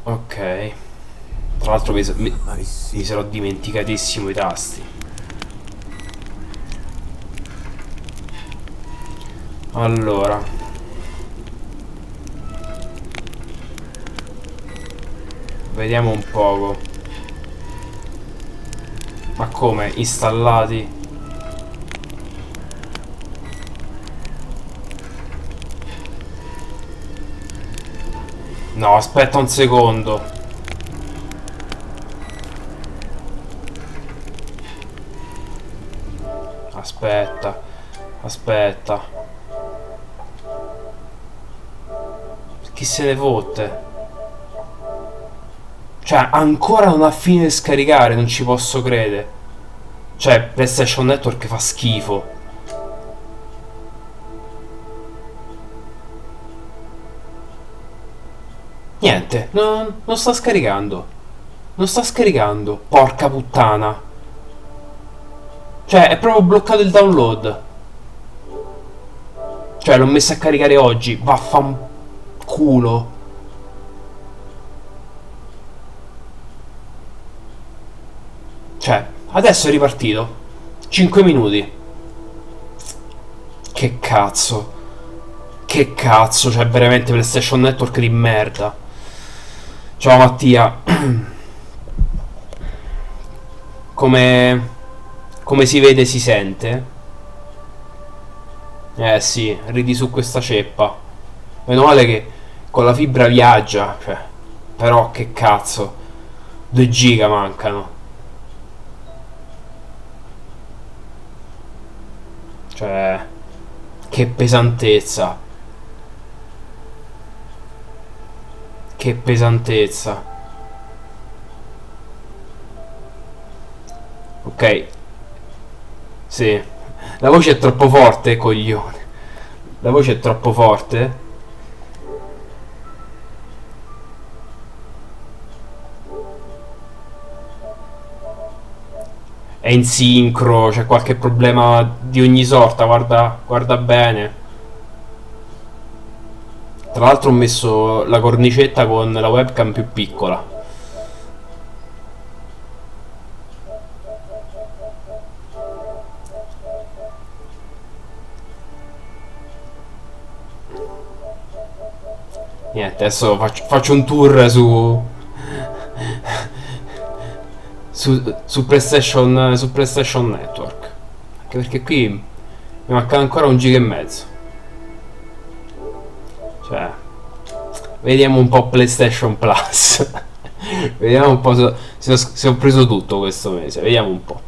Ok. Tra l'altro Ma mi sì. sarò dimenticatissimo i tasti. Allora, vediamo un poco. Ma come? Installati? No, aspetta un secondo. Aspetta, aspetta. Chi se ne fotte? Cioè, ancora non ha fine di scaricare, non ci posso credere. Cioè, PlayStation Network fa schifo. Niente, non sta scaricando. Non sta scaricando. Porca puttana. Cioè, è proprio bloccato il download. Cioè, l'ho messo a caricare oggi. Vaffanculo. Cioè, adesso è ripartito. 5 minuti. Che cazzo. Che cazzo, cioè veramente PlayStation Network di merda. Ciao Mattia. Come, come si vede si sente? Eh sì, ridi su questa ceppa. Meno male che con la fibra viaggia, cioè. Però che cazzo. 2 giga mancano. Cioè, che pesantezza. Che pesantezza. Ok, sì. La voce è troppo forte, coglione. La voce è troppo forte. È in sincro, c'è qualche problema di ogni sorta, guarda, guarda bene. Tra l'altro ho messo la cornicetta con la webcam più piccola. Niente, adesso faccio un tour su PlayStation Network. Anche perché qui mi manca ancora 1 giga e mezzo. Cioè, vediamo un po' PlayStation Plus. Vediamo un po' se ho preso tutto questo mese. Vediamo un po'.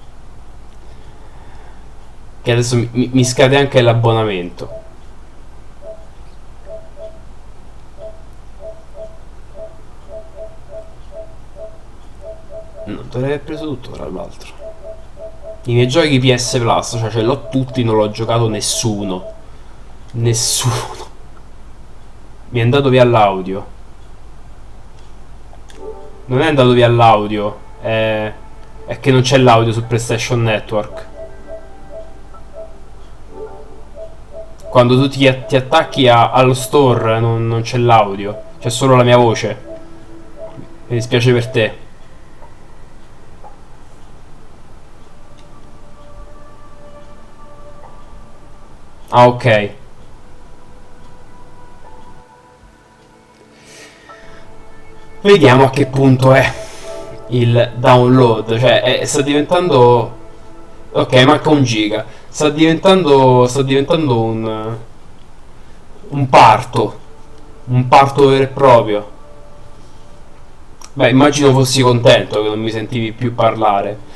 Che adesso mi scade anche l'abbonamento. No, dovrei aver preso tutto tra l'altro. I miei giochi PS Plus, cioè ce l'ho tutti, non l'ho giocato nessuno. Nessuno. Mi è andato via l'audio. Non è andato via l'audio. È che non c'è l'audio su PlayStation Network. Quando tu ti attacchi allo store non c'è l'audio. C'è solo la mia voce. Mi dispiace per te. Ah, ok. Vediamo a che punto è il download. Cioè, sta diventando. Ok, manca 1 giga. Sta diventando un parto. Un parto vero e proprio. Beh, immagino fossi contento che non mi sentivi più parlare.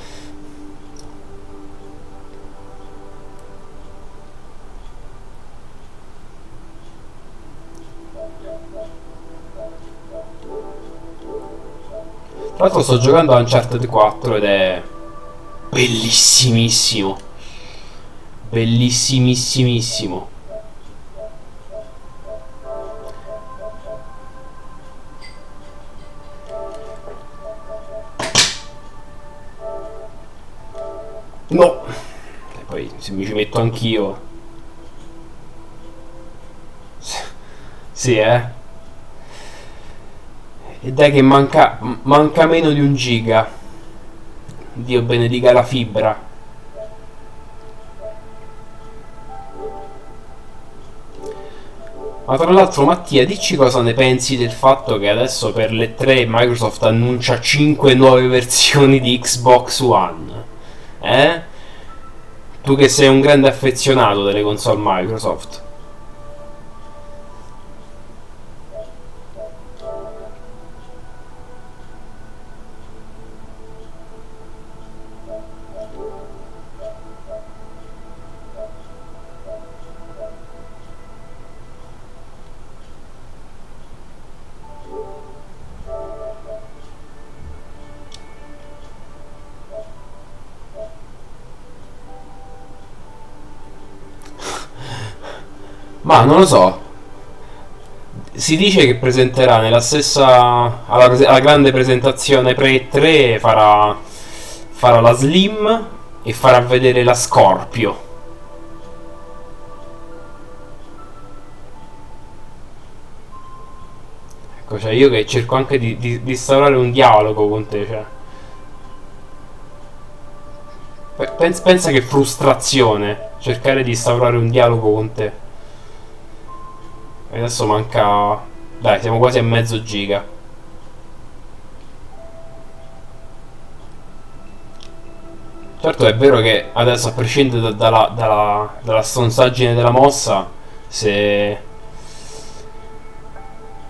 Tra l'altro sto giocando a Uncharted 4 ed è bellissimissimo. Bellissimissimissimo. No! E poi se mi ci metto anch'io. Sì, eh. E dai che manca meno di 1 giga. Dio benedica la fibra. Ma tra l'altro Mattia, dici cosa ne pensi del fatto che adesso per le 3 Microsoft annuncia 5 nuove versioni di Xbox One? Eh? Tu che sei un grande affezionato delle console Microsoft. Ma non lo so. Si dice che presenterà nella stessa. Alla grande presentazione pre-3 farà la Slim e farà vedere la Scorpio. Ecco, cioè io che cerco anche di instaurare un dialogo con te, cioè. Pensa che frustrazione cercare di instaurare un dialogo con te. E adesso manca. Dai, siamo quasi a mezzo giga. Certo è vero che adesso, a prescindere dalla stronzaggine della mossa, se,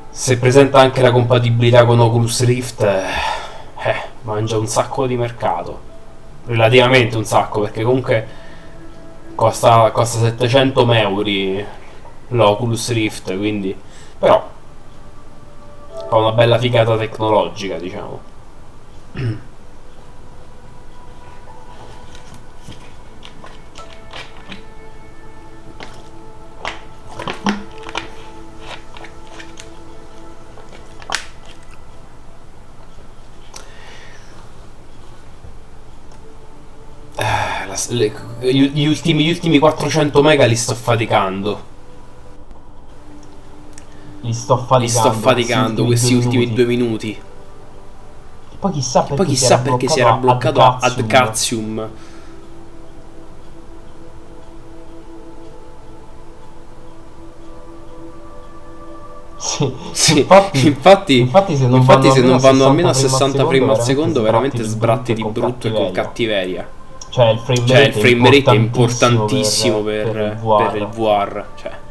se presenta anche la compatibilità con Oculus Rift, mangia un sacco di mercato. Relativamente un sacco, perché comunque costa 700 euro l'Oculus Rift, quindi. Però fa una bella figata tecnologica, diciamo. Gli ultimi 400 mega li sto faticando. Li sto faticando questi ultimi 2 minuti. E poi chissà Perché si era bloccato ad Cazium. Sì, infatti se non vanno almeno a 60 frame al secondo, veramente sbratti di brutto e con cattiveria. Cioè il frame rate è importantissimo per il VR. Cioè.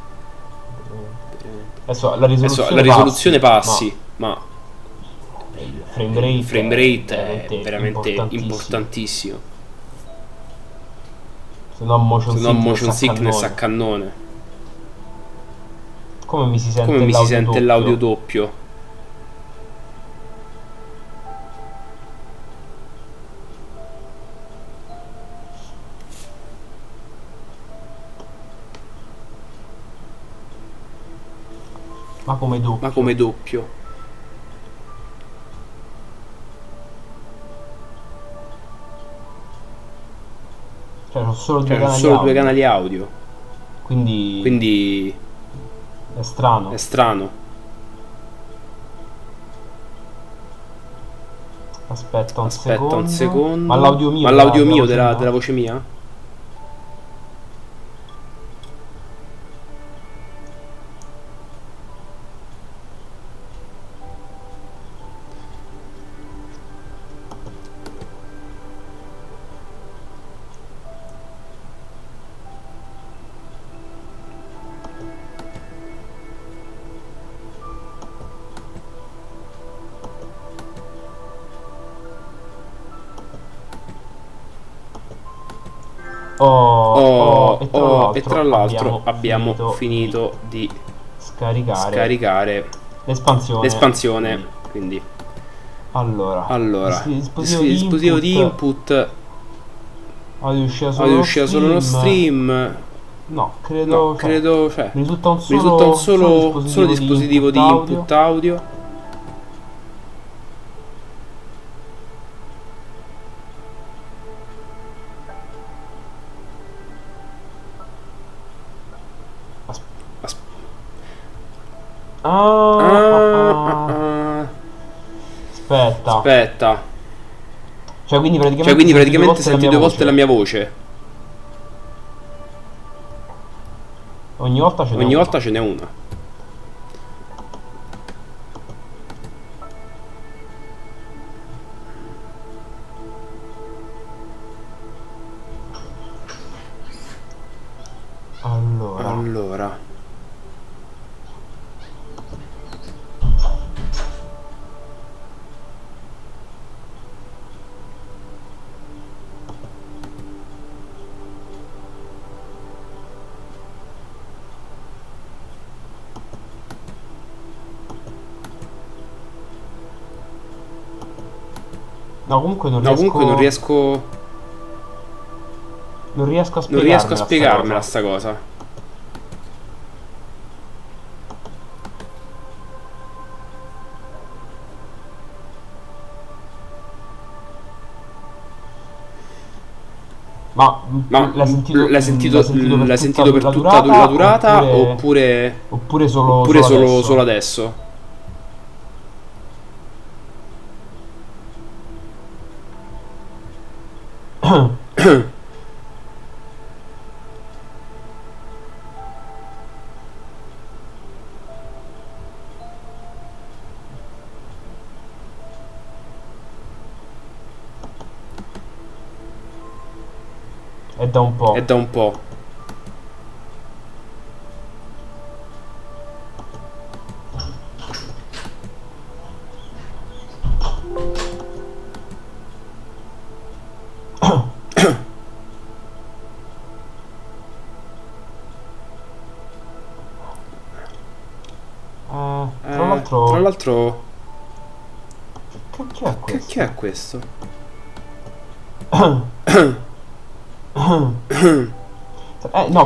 Adesso la risoluzione passi, ma il frame rate è veramente importantissimo. Se no motion sickness a cannone. Come mi si sente l'audio doppio? Ma come doppio? Cioè sono solo due canali audio. Quindi è strano. Aspetta un secondo. Ma l'audio mio della voce mia? E tra l'altro abbiamo finito di scaricare l'espansione. Quindi allora dispositivo di input audio uscita solo lo stream. No, credo cioè, risulta un solo dispositivo di input audio. Aspetta. Cioè quindi praticamente senti due volte la mia voce. Ogni volta ce n'è una. Allora. No, comunque non riesco a spiegarmela sta cosa. Ma l'hai sentito per tutta la durata oppure solo adesso? È da un po'. Tra l'altro che è questo? No,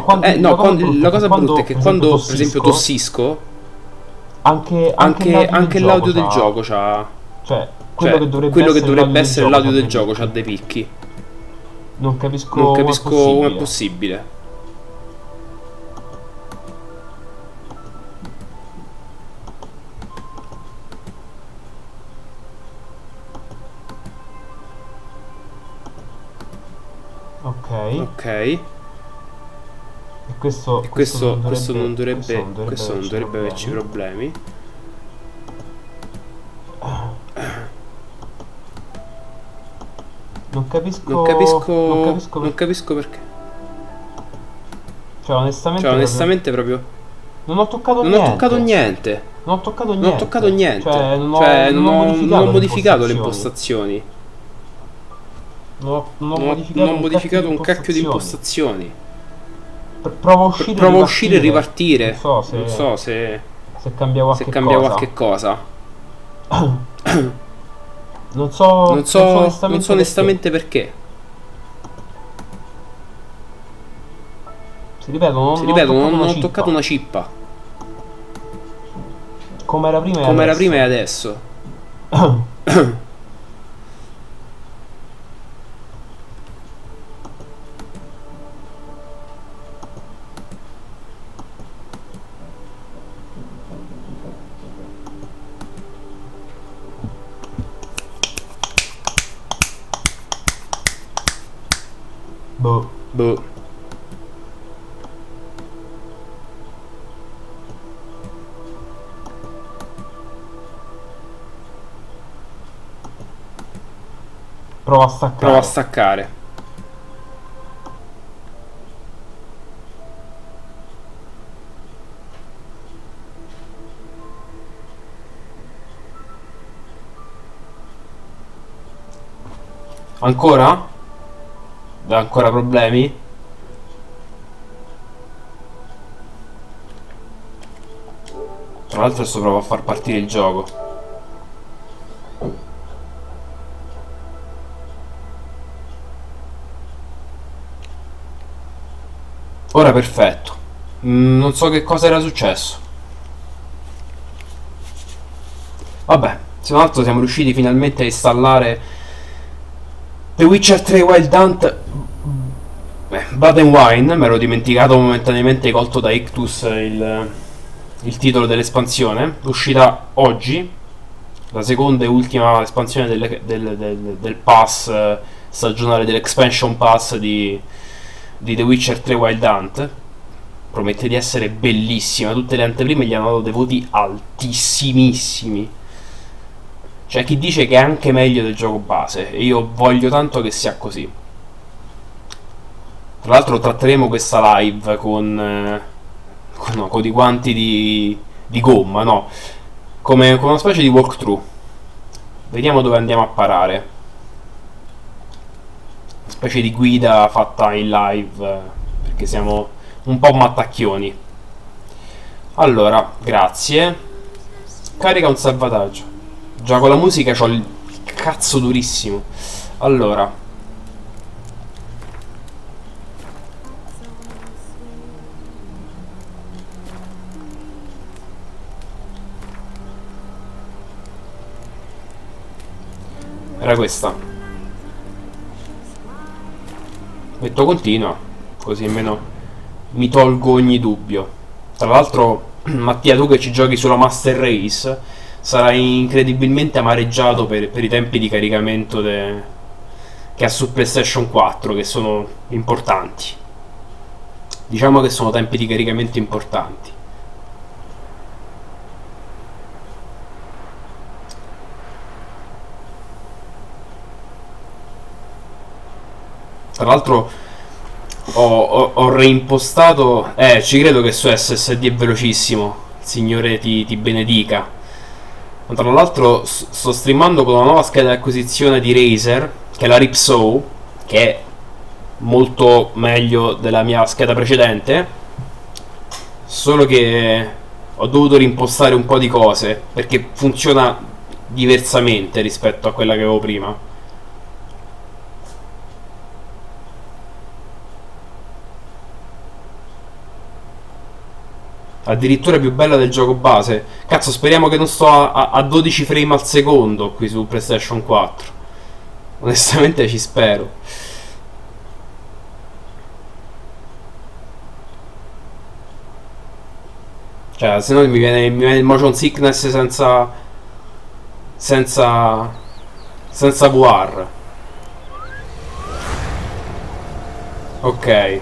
la cosa brutta è che quando per esempio tossisco anche l'audio del gioco c'ha, Cioè, quello che dovrebbe essere l'audio del gioco c'ha dei picchi. Non capisco come è possibile. Ok. E questo non dovrebbe averci problemi. Non capisco perché. Cioè, onestamente proprio non ho toccato niente. Non ho toccato niente. Cioè, non ho modificato le impostazioni. Non ho modificato un cacchio di impostazioni. Provo a uscire e ripartire. Non so se cambia qualche cosa. Non so onestamente perché. Ti ripeto, non ho toccato una cippa. Come era prima e adesso. Boh. Prova a staccare. Ancora? Dà ancora problemi? Tra l'altro adesso provo a far partire il gioco. Ora perfetto. Non so che cosa era successo. Vabbè, se non altro siamo riusciti finalmente a installare The Witcher 3 Wild Hunt. Blood and Wine. Mi ero dimenticato momentaneamente, colto da ictus, il titolo dell'espansione, uscita oggi. la seconda e ultima espansione del pass stagionale, dell'expansion pass di The Witcher 3 Wild Hunt. Promette di essere bellissima. Tutte le anteprime gli hanno dato dei voti altissimissimi. C'è chi dice che è anche meglio del gioco base, e io voglio tanto che sia così. Tra l'altro tratteremo questa live con i guanti di gomma, no? Come una specie di walkthrough. Vediamo dove andiamo a parare. Una specie di guida fatta in live, perché siamo un po' mattacchioni. Allora, grazie. Carica un salvataggio. Già con la musica c'ho il cazzo durissimo. Allora, era questa. Metto continua, così almeno mi tolgo ogni dubbio. Tra l'altro, Mattia, tu che ci giochi sulla Master Race, sarai incredibilmente amareggiato per i tempi di caricamento che ha su PlayStation 4, che sono importanti. Diciamo che sono tempi di caricamento importanti. Tra l'altro ho reimpostato. Ci credo che su SSD è velocissimo. Il Signore ti benedica. Ma tra l'altro sto streamando con una nuova scheda di acquisizione di Razer, che è la Ripsaw, che è molto meglio della mia scheda precedente. Solo che ho dovuto reimpostare un po' di cose, perché funziona diversamente rispetto a quella che avevo prima. Addirittura più bella del gioco base. Cazzo, speriamo che non sto a 12 frame al secondo qui su PlayStation 4. Onestamente ci spero. Cioè, se no mi viene il motion sickness senza VR. Ok.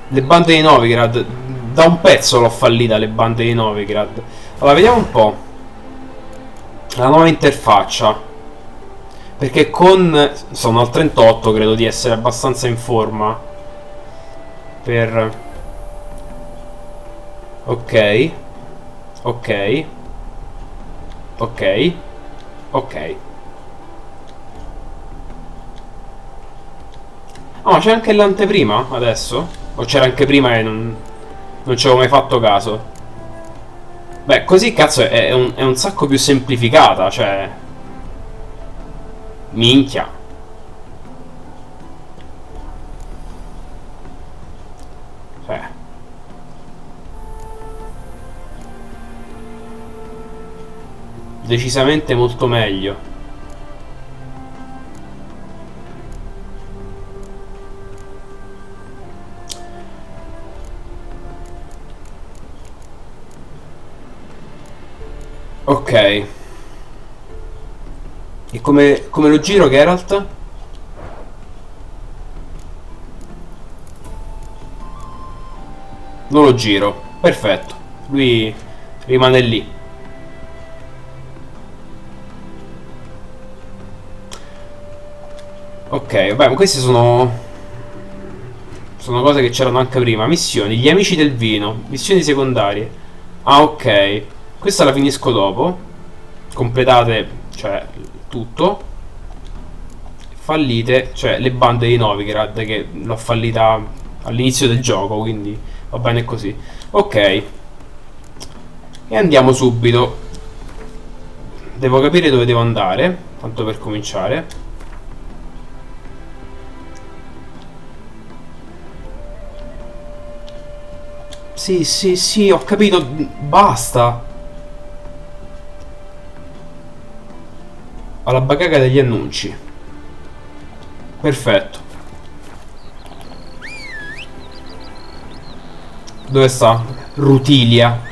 Le bande di Novigrad. Da un pezzo l'ho fallita le bande di Novigrad. Allora, vediamo un po'. La nuova interfaccia. Perché sono al 38, credo di essere abbastanza in forma. Ok. Ok. Ok. Ok. Ah, ma c'è anche l'anteprima adesso? O c'era anche prima e non ci avevo mai fatto caso? Beh, così cazzo è un sacco più semplificata, cioè. Minchia. Cioè. Decisamente molto meglio. Ok. E come lo giro, Geralt? Non lo giro. Perfetto. Lui rimane lì. Ok, vabbè, ma queste sono cose che c'erano anche prima. Missioni, gli amici del vino, missioni secondarie. Ah, ok. Questa la finisco dopo. Completate, cioè, tutto. Fallite, cioè, le bande di Novigrad, che l'ho fallita all'inizio del gioco, quindi va bene così. Ok. E andiamo subito. Devo capire dove devo andare, tanto per cominciare. Sì, sì, sì, ho capito. Basta. Alla bagaga degli annunci. Perfetto. Dove sta? Rutilia.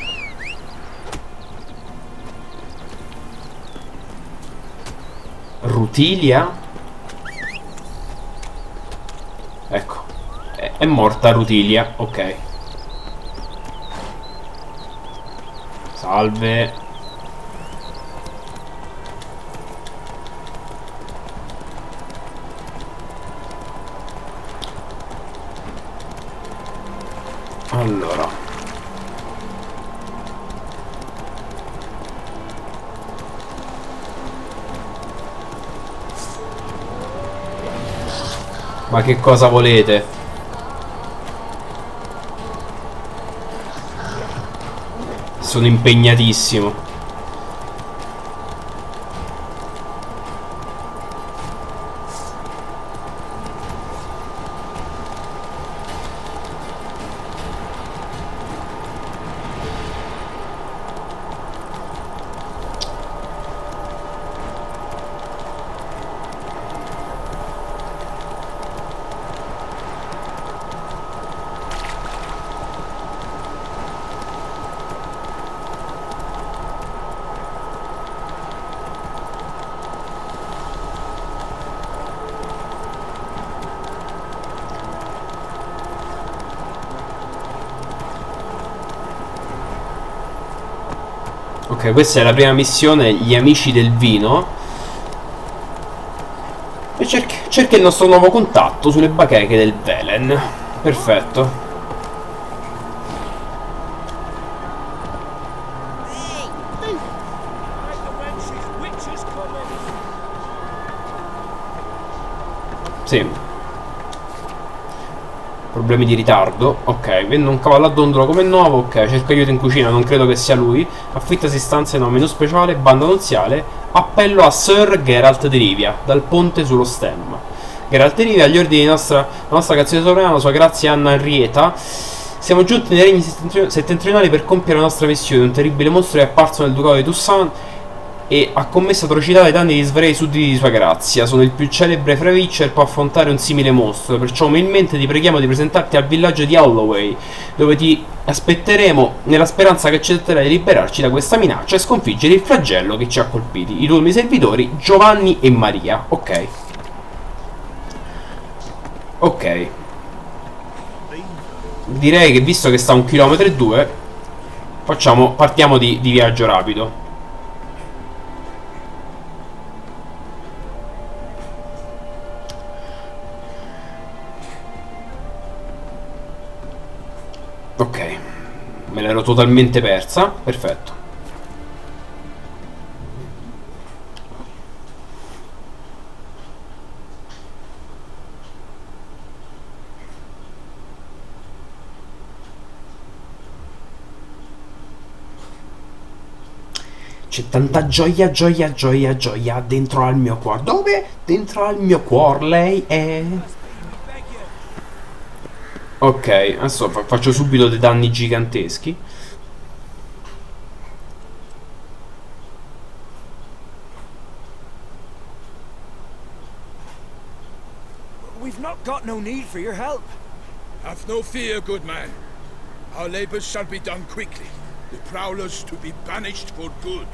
Rutilia? Ecco. È morta Rutilia. Ok. Salve. Allora, ma che cosa volete? Sono impegnatissimo. Ok, questa è la prima missione, gli amici del vino. E cerca il nostro nuovo contatto sulle bacheche del Velen. Perfetto. Sì. Problemi di ritardo. Ok, vendo un cavallo a dondolo come nuovo. Ok, cerco aiuto in cucina, non credo che sia lui. Affittasi stanze no, menu speciale, banda nuziale. Appello a Sir Geralt di Rivia, dal ponte sullo stemma. Geralt di Rivia, agli ordini di la nostra canzone sovrana, sua grazia Anna Henrietta. Siamo giunti nei regni settentrionali per compiere la nostra missione. Un terribile mostro è apparso nel ducato di Toussaint e ha commesso atrocità ai danni di svariati sudditi di sua grazia. Sono il più celebre fra i Witcher, può affrontare un simile mostro, perciò umilmente ti preghiamo di presentarti al villaggio di Holloway, dove ti aspetteremo nella speranza che accetterai di liberarci da questa minaccia e sconfiggere il flagello che ci ha colpiti. I tuoi servitori Giovanni e Maria. Ok. Ok. Direi che visto che sta a 1,2 km, partiamo di viaggio rapido. Ok, me l'ero totalmente persa. Perfetto. C'è tanta gioia, gioia, gioia, gioia dentro al mio cuore. Dove? Dentro al mio cuore lei è. Ok, adesso faccio subito dei danni giganteschi. We've not got no need for your help. Have no fear, good man. Our labors shall be done quickly. The prowlers to be banished for good.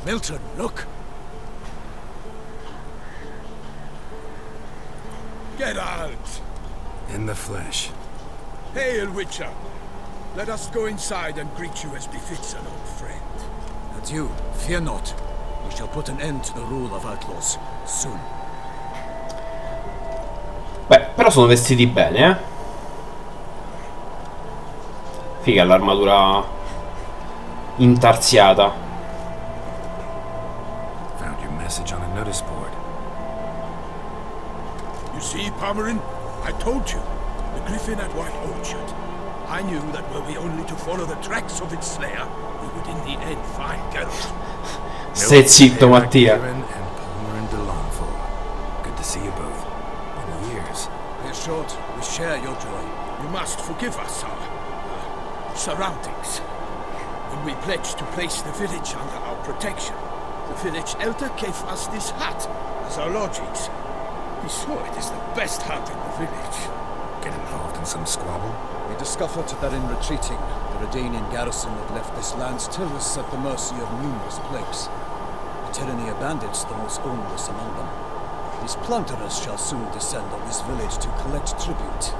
Milton, look. Get out! In the flesh. Hail, Witcher! Let us go inside and greet you as befits an old friend. Adieu, fear not. We shall put an end to the rule of outlaws soon. Beh, però sono vestiti bene, eh? Figa l'armatura intarsiata. Found your message on a notice board. You see, Pomerin? I told you. The griffin at White Orchard. I knew that were we only to follow the tracks of its slayer, we would in the end find Geralt. Stai zitto, Mattia. Good to see you both. In years. We're short. We share your joy. You must forgive us our surroundings. When we pledged to place the village under our protection, the village elder gave us this hut as our lodgings. He swore it is the best hut in the village. Get involved in some squabble? We discovered that in retreating, the Redanian garrison had left this land still is at the mercy of numerous plagues. The tyranny of bandits, the most onerous among them. These plunderers shall soon descend on this village to collect tribute.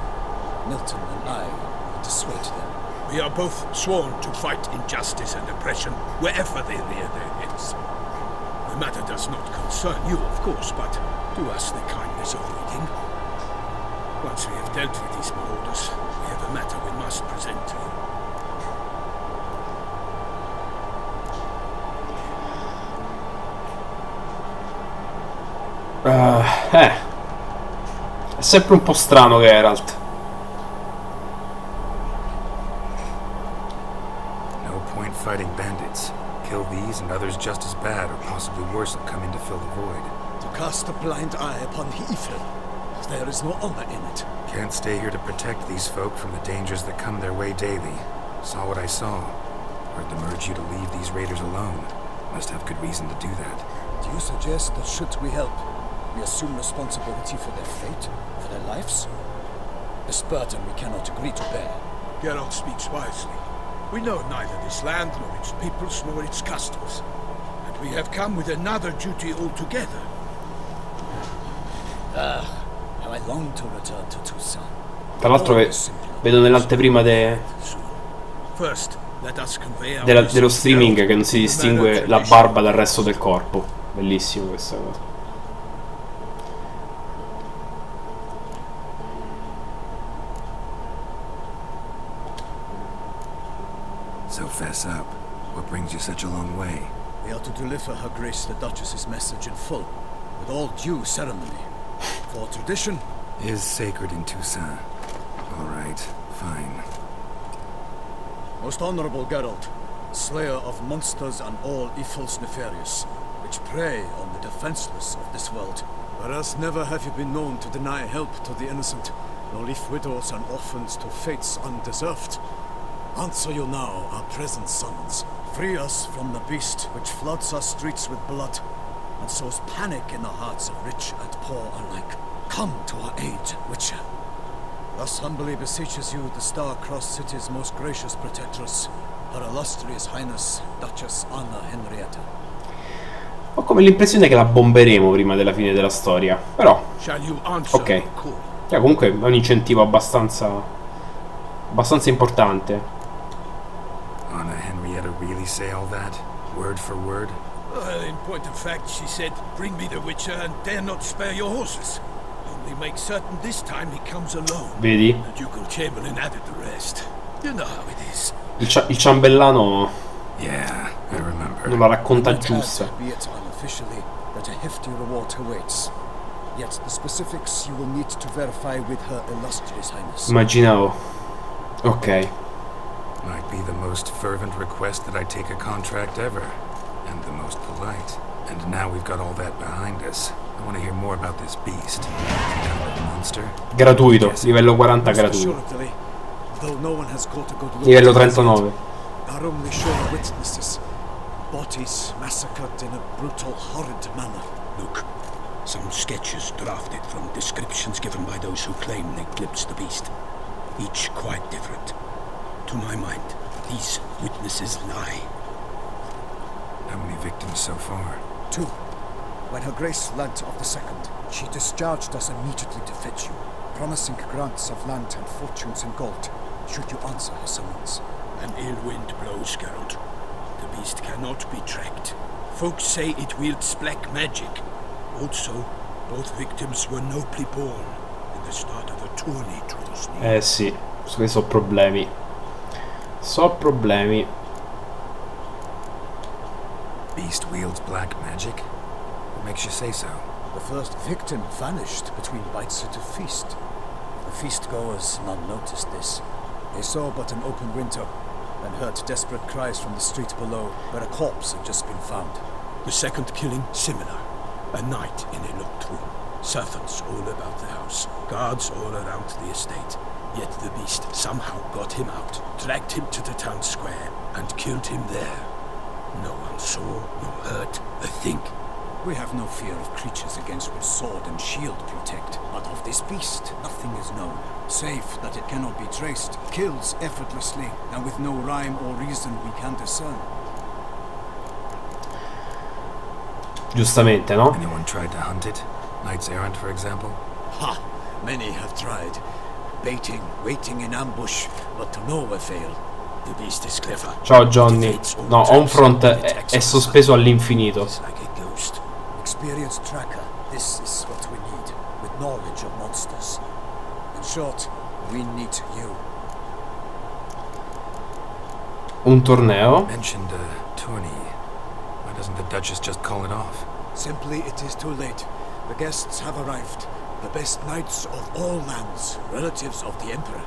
Milton and I will dissuade them. We are both sworn to fight injustice and oppression wherever they rear their heads. The matter does not concern you, of course, but do us the kindness of reading. Once we have dealt with these marauders, we have a matter we must present to you. È sempre un po' strano Geralt. No point fighting bandits. Kill these and others just as bad or possibly worse will come in to fill the void. To cast a blind eye upon the evil. There is no honor in it. Can't stay here to protect these folk from the dangers that come their way daily. Saw what I saw. Heard them urge you to leave these raiders alone. Must have good reason to do that. Do you suggest that should we help, we assume responsibility for their fate, for their lives? This burden we cannot agree to bear. Geralt speaks wisely. We know neither this land, nor its peoples, nor its customs. And we have come with another duty altogether. How I long to return to Toussaint. Tra l'altro vedo nell'anteprima First, let us convey dello streaming che non si distingue la barba dal resto del corpo. Bellissimo questa cosa. So fess up. What brings you such a long way? We are to deliver Her Grace the Duchess's message in full, with all due ceremony. For tradition is sacred in Toussaint. All right, fine. Most honorable Geralt, slayer of monsters and all evils nefarious, which prey on the defenseless of this world. Whereas never have you been known to deny help to the innocent, nor leave widows and orphans to fates undeserved. Answer you now our present summons. Free us from the beast which floods our streets with blood, and sows panic in the hearts of rich and poor alike. Come to our aid, Witcher. Thus humbly beseeches you the star-crossed city's most gracious protectress, Her illustrious Highness, Duchess Anna Henrietta. Ho come l'impressione che la bomberemo prima della fine della storia, però ok. Comunque è un incentivo abbastanza importante. Anna Henrietta really say all that? Word for word? Well, in point of fact, she said, bring me the Witcher and dare not spare your horses. Only make certain this time he comes alone. Vedi? The Ducal Chamberlain added the rest. You know how it is. Il ciambellano Yeah, I remember. non la racconta giusta. Be it unofficially that a hefty reward awaits. Yet the specifics you will need to verify with Her illustrious Highness. Immaginavo. Ok. Might be the most fervent request that I take a contract ever. And the most polite. And now we've got all that behind us. I want to hear more about this beast. Some kind of monster? Gratuito, livello 40 gratuito. Though no one has caught a good look. Livello 39. Our only sure witnesses. Bodies massacred in a brutal, horrid manner. Look, some sketches drafted from descriptions given by those who claim they glimpsed the beast. Each quite different. To my mind, these witnesses lie. How many victims so far? 2. When Her Grace learnt of the second, she discharged us immediately to fetch you, promising grants of land and fortunes in gold, should you answer her summons. An ill wind blows, Geralt. The beast cannot be tracked. Folks say it wields black magic. Also, both victims were nobly born, and the start of a tourney draws near. Sì, questi sono problemi. Beast wields black magic? What makes you say so? The first victim vanished between bites at a feast. The feast-goers none noticed this. They saw but an open window, and heard desperate cries from the street below, where a corpse had just been found. The second killing, similar. A night in a locked room. Servants all about the house. Guards all around the estate. Yet the beast somehow got him out, dragged him to the town square, and killed him there. No one saw, nor heard a thing. We have no fear of creatures against which sword and shield protect, but of this beast nothing is known. safe that it cannot be traced, kills effortlessly, and with no rhyme or reason we can discern. Giustamente, no? Anyone tried to hunt it? Knights errant, for example? Ha! Many have tried. Baiting, waiting in ambush, but to no avail. The beast is clever. Ciao Johnny. No, Onfront è sospeso all'infinito. It's like a ghost. Experienced tracker, this is what we need, with knowledge of monsters. In short, we need you. Un torneo. Mentioned a tourney. Why doesn't the Duchess just call it off? Simply, it is too late. The guests have arrived. The best knights of all lands, relatives of the Emperor.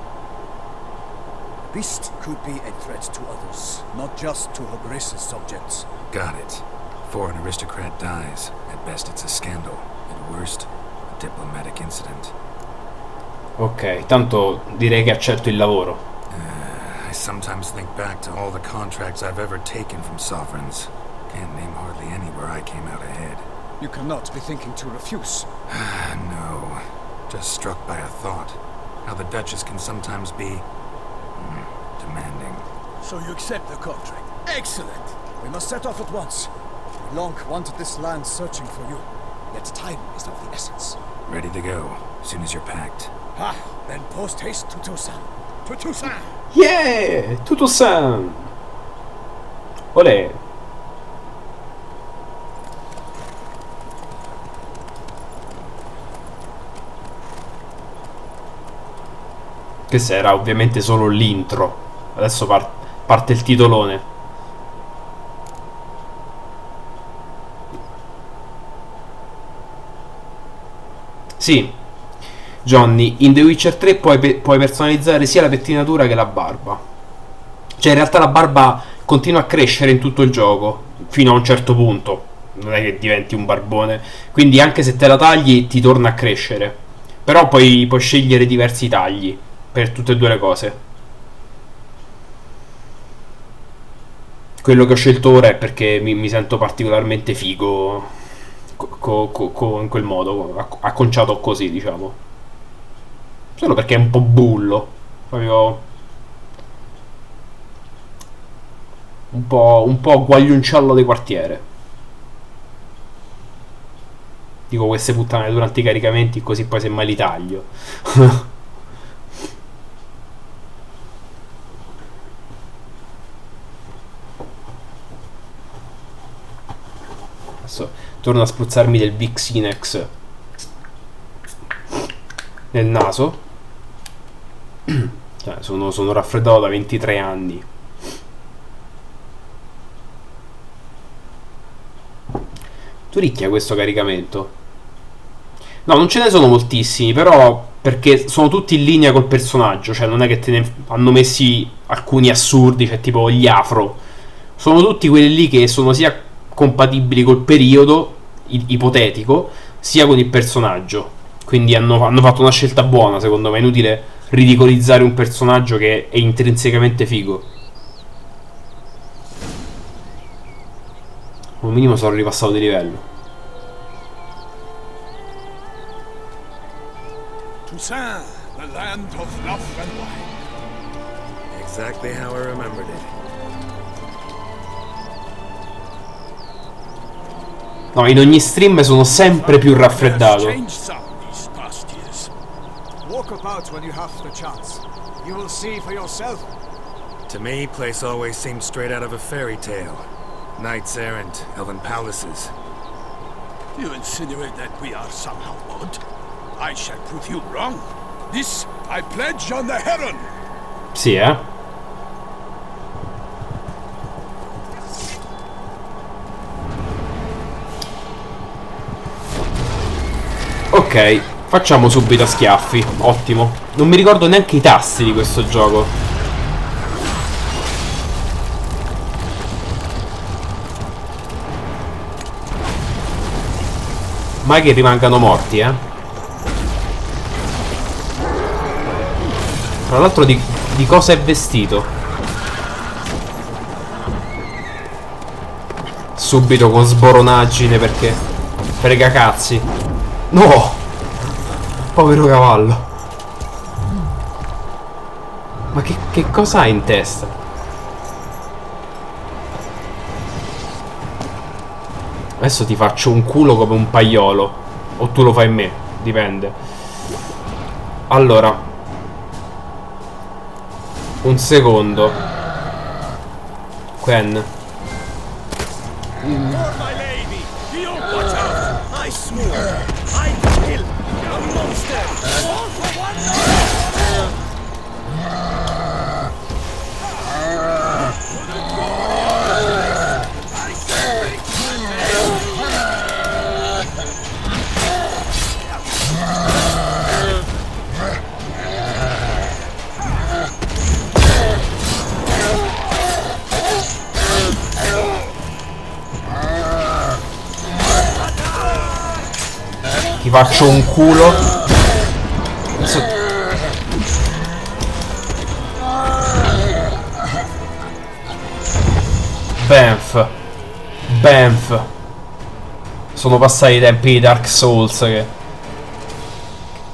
The beast could be a threat to others, not just to Her Grace's subjects. Got it. Before an aristocrat dies, at best it's a scandal. At worst, a diplomatic incident. Ok, tanto direi che accetto il lavoro. I sometimes think back to all the contracts I've ever taken from sovereigns. Can't name hardly any where I came out ahead. You cannot be thinking to refuse. No. Just struck by a thought. How the Duchess can sometimes be... demanding. So you accept the contract. Excellent. We must set off at once. We long wanted this land searching for you. Yet time is of the essence. Ready to go, as soon as you're packed. Ah, then post haste to Toussaint. To Toussaint. Yeah! Toussaint! Olè! Questo era ovviamente solo l'intro. Adesso parte il titolone. Sì, Johnny, in The Witcher 3 puoi personalizzare sia la pettinatura che la barba. Cioè in realtà la barba continua a crescere in tutto il gioco, fino a un certo punto. Non è che diventi un barbone. Quindi anche se te la tagli ti torna a crescere. Però puoi scegliere diversi tagli per tutte e due le cose. Quello che ho scelto ora è perché mi sento particolarmente figo in quel modo, acconciato così, diciamo. Solo perché è un po' bullo, proprio un po' guagliunciallo di quartiere. Dico queste puttane durante i caricamenti, così poi semmai li taglio. Adesso torno a spruzzarmi del Vixinex nel naso. Cioè, sono raffreddato da 23 anni. Tu ricchia questo caricamento? No, non ce ne sono moltissimi, però perché sono tutti in linea col personaggio. Cioè non è che te ne hanno messi alcuni assurdi, cioè tipo gli afro. Sono tutti quelli lì che sono sia compatibili col periodo ipotetico, sia con il personaggio. Quindi hanno fatto una scelta buona, secondo me. È inutile ridicolizzare un personaggio che è intrinsecamente figo. Un minimo sono ripassato di livello. Toussaint, the land of love and wine. Exactly how I remembered it. No, in ogni stream sono sempre più raffreddato. Walk about when you have the chance. You will see for yourself. To me, place always seemed straight out of a fairy tale. Knights errant, elven palaces. You insinuate that we are somehow odd? I shall prove you wrong. This I pledge on the Heron. Sì, eh? Ok, facciamo subito a schiaffi. Ottimo. Non mi ricordo neanche i tasti di questo gioco. Mai che rimangano morti, eh? Tra l'altro di cosa è vestito? Subito con sboronaggine perché frega cazzi. No! Povero cavallo. Ma che cosa ha in testa? Adesso ti faccio un culo come un paiolo. O tu lo fai a me, dipende. Allora, un secondo. Quen. Ti faccio un culo. Adesso... Banff. Sono passati i tempi di Dark Souls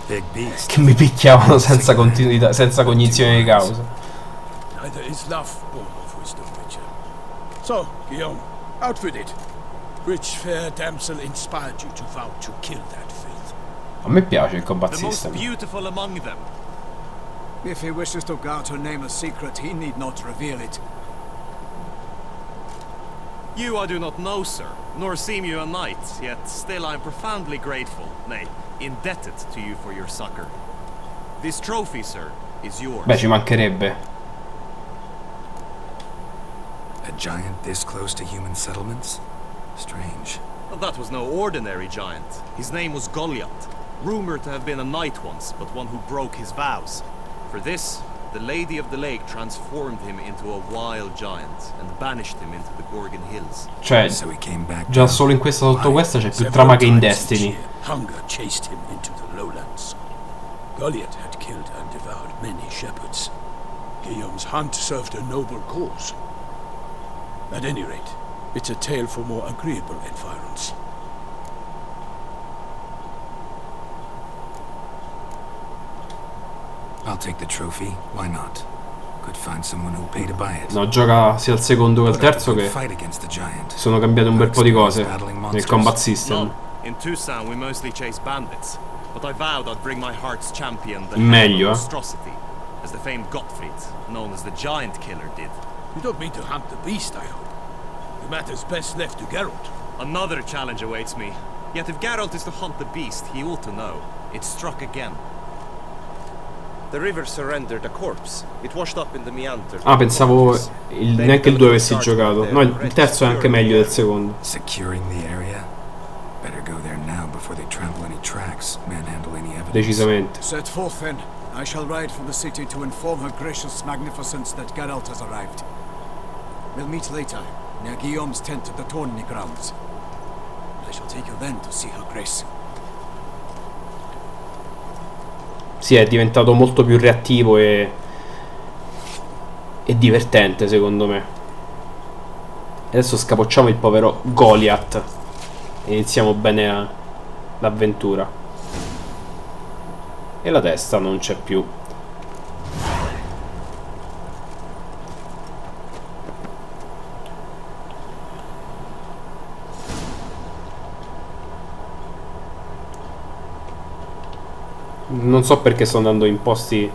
che mi picchiavano senza continuità, senza cognizione di causa. Neither is love born of wisdom, Witcher. So, Guillaume, out with it. Which fair damsel inspired you to vow to kill that filth? A me piace il combat The most system. beautiful among them. If he wishes to guard her name a secret, he need not reveal it. You I do not know, sir, nor seem you a knight, yet still I am profoundly grateful, nay, indebted to you for your succor. This trophy, sir, is yours. Beh, ci mancherebbe. A giant this close to human settlements? Strange. Well, that was no ordinary giant. His name was Goliath, rumored to have been a knight once, but one who broke his vows. For this, the Lady of the Lake transformed him into a wild giant and banished him into the Gorgon Hills. Cioè, So he came back già solo in questa sotto questa c'è più trama che in Destiny. Hunger chased him into the lowlands. Goliath had killed and devoured many shepherds. Guillaume's hunt served a noble cause. At any rate, it's a tale for more agreeable environs. I'll take the trophy. Why not? Could find someone who'll pay to buy it. No, gioca sia il secondo che il terzo che Fight against the giant. sono cambiate un bel po' di cose nel combat system. None. In Toussaint we mostly chase bandits, but I vowed I'd bring my heart's champion, the Meglio, monstrosity, as the famed Gottfried, known as the Giant Killer, did. You don't mean to hunt the beast, I hope. The matter's best left to Geralt. Another challenge awaits me. Yet if Geralt is to hunt the beast, he ought to know. It struck again. The river surrendered a corpse. It washed up in the meander. Ah, pensavo neanche il 2 avessi giocato. No, il terzo è anche meglio del secondo. Securing the area? Better go there now before they trample any tracks, manhandle any evidence. Decisamente. Set forth then. I shall ride from the city to inform her gracious magnificence that Geralt has arrived. We'll meet later, near Guillaume's tent at the Tourney grounds. I shall take you then to see her grace. Sì, è diventato molto più reattivo e divertente, secondo me. Adesso scapocciamo il povero Goliath e iniziamo bene l'avventura. E la testa non c'è più. Non so perché sto andando in posti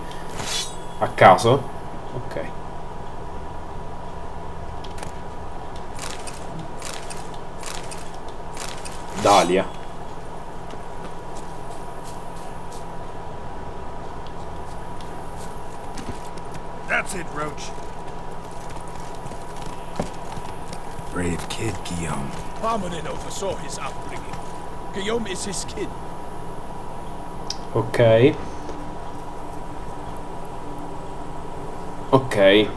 a caso. Ok. Dalia. That's it, Roach. Brave kid, Guillaume. Parmanin oversaw his upbringing. Guillaume is his kid. Ok. Ok.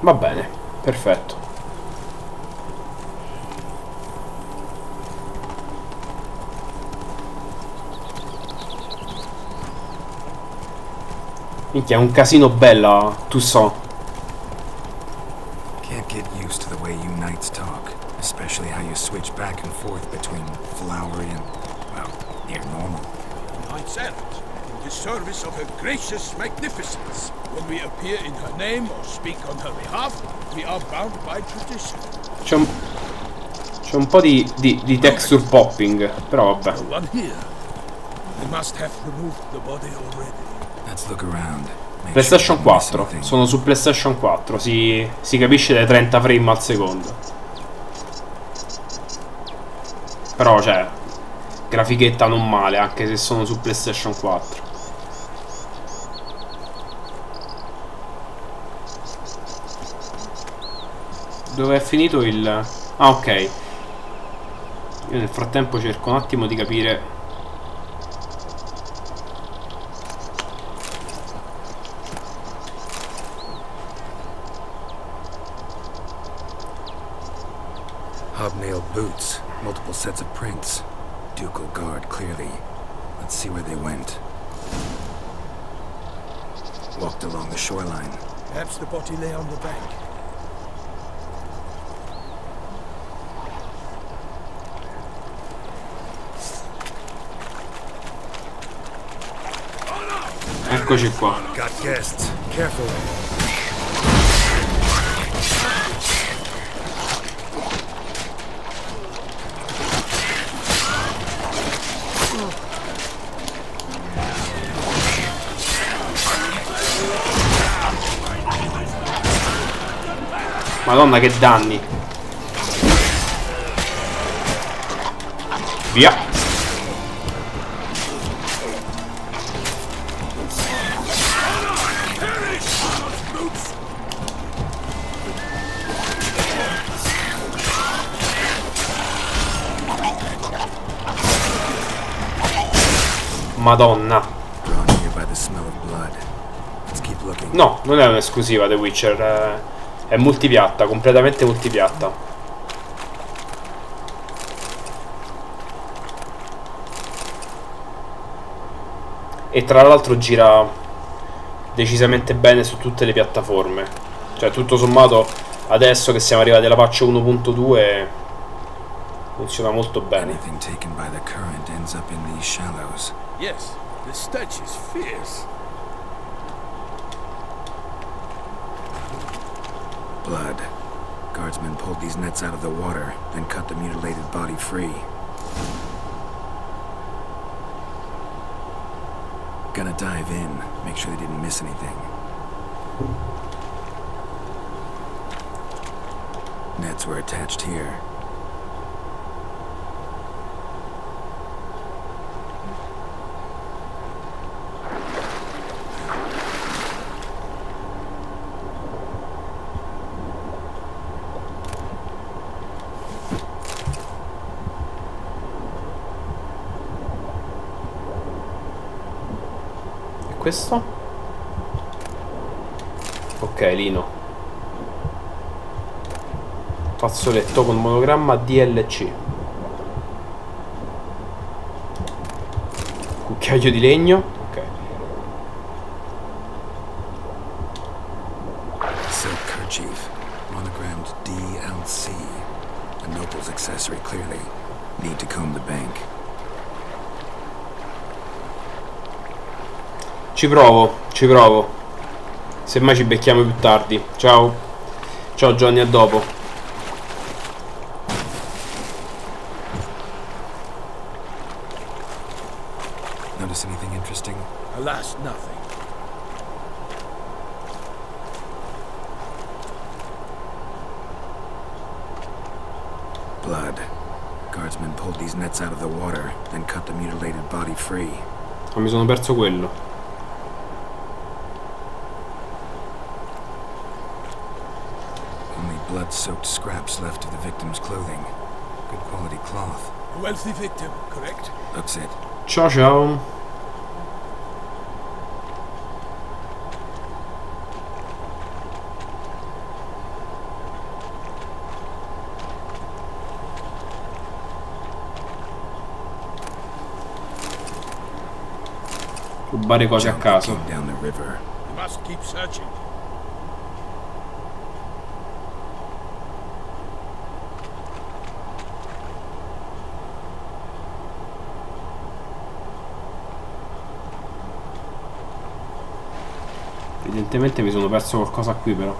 Va bene, perfetto. Minchia, è un casino bella Toussaint. Can't get used to the way you knights talk, especially how you switch back and forth between flowery and, well, near normal. knight's errand in the service of her gracious magnificence. When we appear in her name or speak on her behalf, we are bound by tradition. C'è un po' di texture popping, però vabbè. No one here. They must have removed the body already. Let's look around. PlayStation 4, sono su PlayStation 4, si capisce dai 30 frame al secondo. Però cioè, grafichetta non male, anche se sono su PlayStation 4. Dove è finito il... Ah, ok. Io nel frattempo cerco un attimo di capire... Hobnailed boots, multiple sets of prints. Ducal guard, clearly. Let's see where they went. Walked along the shoreline. Perhaps the body lay on the bank. Eccoci qua. Got guests. Careful. Madonna che danni. Via. Madonna. No, non è un'esclusiva The Witcher. È multipiatta, completamente multipiatta. E tra l'altro gira decisamente bene su tutte le piattaforme. Cioè tutto sommato adesso che siamo arrivati alla patch 1.2 funziona molto bene. Yes, the stench is fierce. Blood. Guardsmen pulled these nets out of the water, then cut the mutilated body free. Gonna dive in, make sure they didn't miss anything. Nets were attached here. Questo? Ok, Lino. Fazzoletto con monogramma DLC. Cucchiaio di legno. Ok. Silk kerchief, monogrammed DLC. A noble's accessory, clearly. Need to comb the bank. Ci provo. Semmai ci becchiamo più tardi. Ciao. Ciao Johnny, a dopo. Notice anything interesting? Alas, nothing. Blood. Guardsmen pulled these nets out of the water, then cut the mutilated body free. Ma mi sono perso quello. Blood-soaked scraps left of the victim's clothing. Good quality cloth. A wealthy victim, correct? Looks it. Ciao ciao. Rubare cose a caso. Down the river. We must keep searching. Evidentemente mi sono perso qualcosa qui però.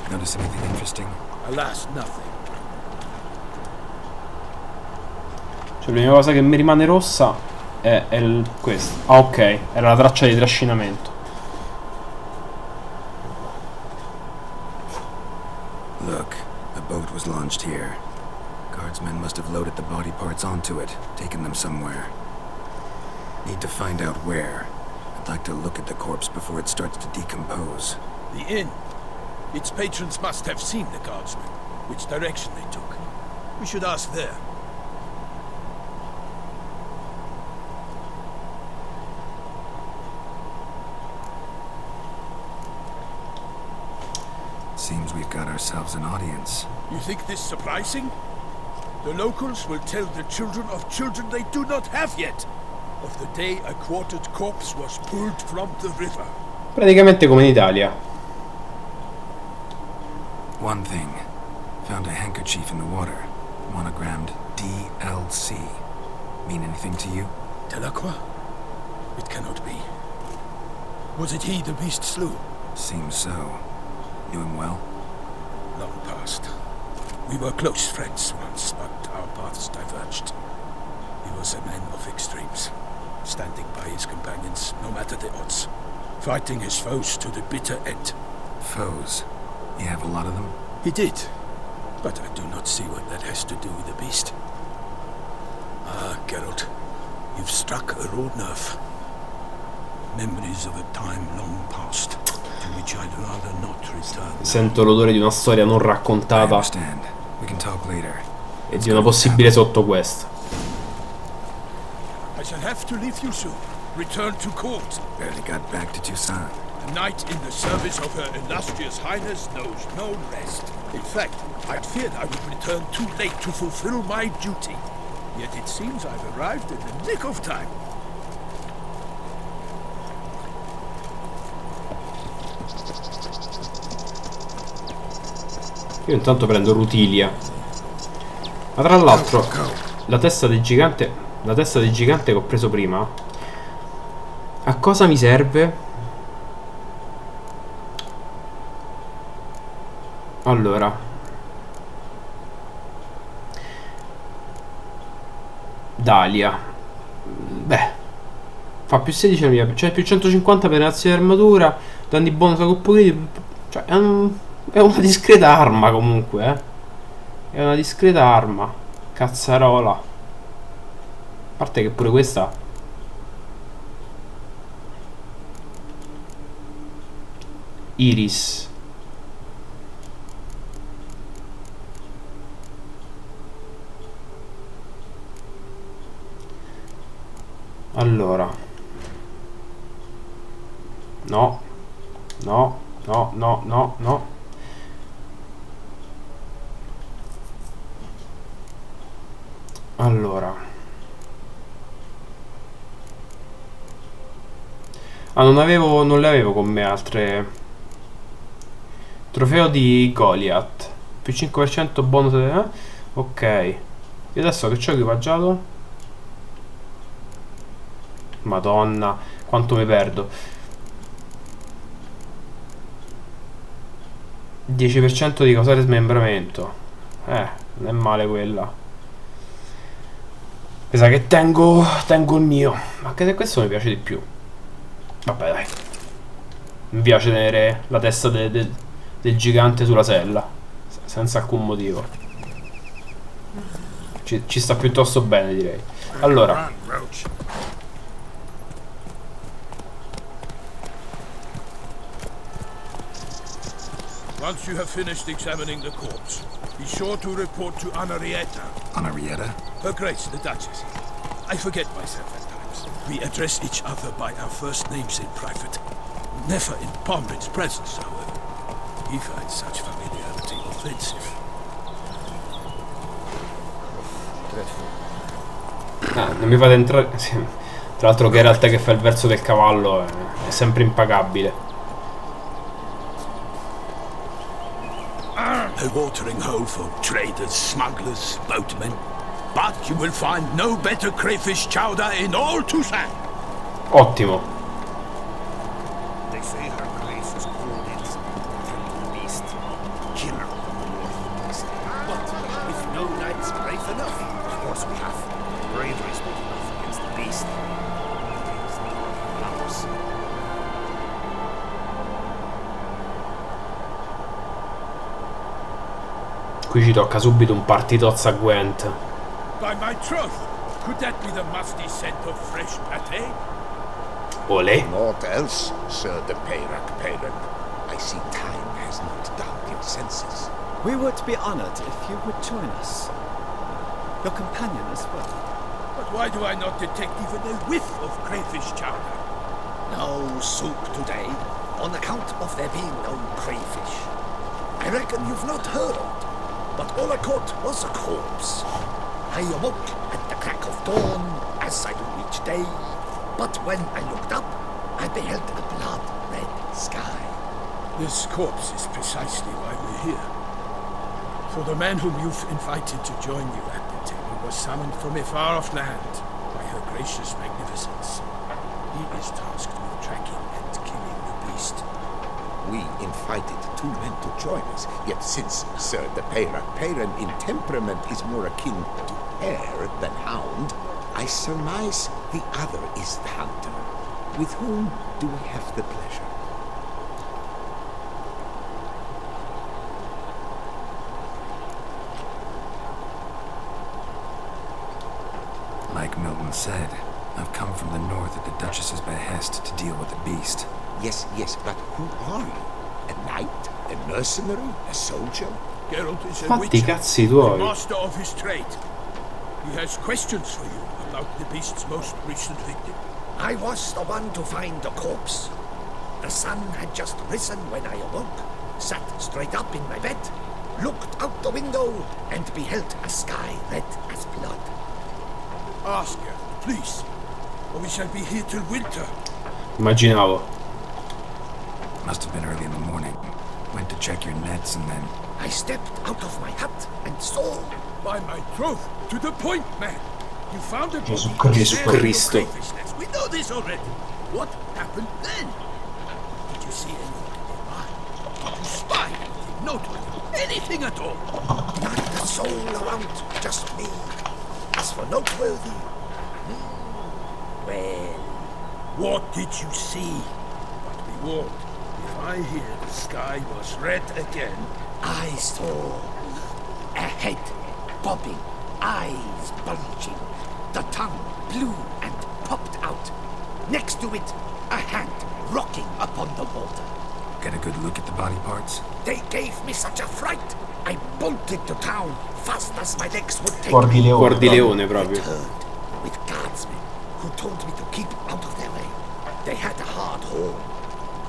Notice anything interesting? Alas, nothing. Cioè l'unica cosa che mi rimane rossa è questo. Ah, ok, era la traccia di trascinamento. Look, a boat was launched here. Guardsmen must have loaded the body parts onto it, taken them somewhere. Need to find out where. I'd like to look at the corpse before it starts to decompose. The inn. Its patrons must have seen the guardsmen, which direction they took. We should ask there. Seems we've got ourselves an audience. You think this surprising? The locals will tell the children of children they do not have yet, of the day a quartered corpse was pulled from the river. Praticamente come in Italia. One thing. Found a handkerchief in the water. Monogrammed DLC. Mean anything to you? Delacroix? It cannot be. Was it he the beast slew? Seems so. Knew him well? Long past. We were close friends once, but our paths diverged. He was a man of extremes, standing by his companions, no matter the odds, fighting his foes to the bitter end. Foes? You have a lot of them? He did, but I do not see what that has to do with the beast. Ah, Geralt, you've struck a raw nerve. Memories of a time long past, to which I'd rather not return. Sento l'odore di una storia non I raccontata understand. We can talk later. e di una possibile sottoquest. I shall have to leave you soon. Return to court. Barely got back to Toussaint. A knight in the service of Her Illustrious Highness knows no rest. In fact, I'd feared I would return too late to fulfill my duty. Yet it seems I've arrived in the nick of time. Io intanto prendo Rutilia. Ma tra l'altro la testa del gigante che ho preso prima, a cosa mi serve? Allora, Dalia. Beh, fa più 16 alla mia, cioè più 150 per azione di armatura, danni bonus a colpo critico. Cioè è una discreta arma comunque, È una discreta arma. Cazzarola. A parte che pure questa Iris. Allora. No. No, no, no, no, no. Allora. Ah, non le avevo con me altre. Trofeo di Goliath. Più 5% bonus. Ok. E adesso che c'ho equipaggiato? Madonna, quanto mi perdo. 10% di causare smembramento. Non è male quella. Mi sa che tengo il mio. Ma che se questo mi piace di più. Vabbè, dai. Mi piace tenere la testa del gigante sulla sella. Senza alcun motivo. Ci sta piuttosto bene, direi. Allora. Once you have finished examining the corpse, be sure to report to Anarietta. Anarietta? Her Grace, the Duchess. I forget myself at times. We address each other by our first names in private. Never in Pomrin's presence, however. He finds such familiarity offensive. Dreadful. Non mi fate entrare. Sì. Tra l'altro Geralt che fa il verso del cavallo è sempre impagabile. A watering hole for traders, smugglers, boatmen. But you will find no better crayfish chowder in all Toussaint. Ottimo. They say her grace is called it the beast, killer of the north. But if no knight's brave enough, of course we have. Bravery is not enough against the beast. It is not ours. Qui ci tocca subito un partitozza a Gwent. By my troth, could that be the musty scent of fresh pate? Olé. Naught else, Sir de Peyrac. I see time has not dulled your senses. We would be honored if you would join us. Your companion as well. But why do I not detect even a whiff of crayfish chowder? No soup today, on account of there being no crayfish. I reckon you've not heard, but all I caught was a corpse. I awoke at the crack of dawn, as I do each day, but when I looked up, I beheld a blood-red sky. This corpse is precisely why we're here. For the man whom you've invited to join you at the table was summoned from a far-off land by her gracious magnificence. He is tasked with tracking and killing the beast. We invited two men to join us, yet since Sir de Peyrac in temperament is more akin to hare than hound, I surmise the other is the hunter. With whom do we have the pleasure? Like Milton said, I've come from the north at the Duchess's behest to deal with the beast. Yes, but who are you? A knight? A mercenary? A soldier? Geralt is a Fatti i witcher, cazzi the tuoi. master of his trade. He has questions for you about the beast's most recent victim. I was the one to find the corpse. The sun had just risen when I awoke, sat straight up in my bed, looked out the window, and beheld a sky red as blood. Ask her, please, or we shall be here till winter. Immaginavo. Must have been early in the morning. Went to check your nets and then... I stepped out of my hut and saw. By my troth, to the point, man. You found a Gesù body Cristo. there in your Cristo. crayfish nest. We know this already. What happened then? Did you see anyone nearby? Did you spy anything noteworthy? Anything at all? Not a soul around, just me. As for noteworthy, well, What did you see? But be warned, if I hear the sky was red again, I saw a head bobbing, eyes bulging, the tongue blue and popped out. Next to it, a hand rocking upon the water. Get a good look at the body parts? They gave me such a fright. I bolted to town fast as my legs would take Cuor di me. leone. Cuor di leone proprio. Returned with guardsmen who told me to keep out of their way. They had a hard haul.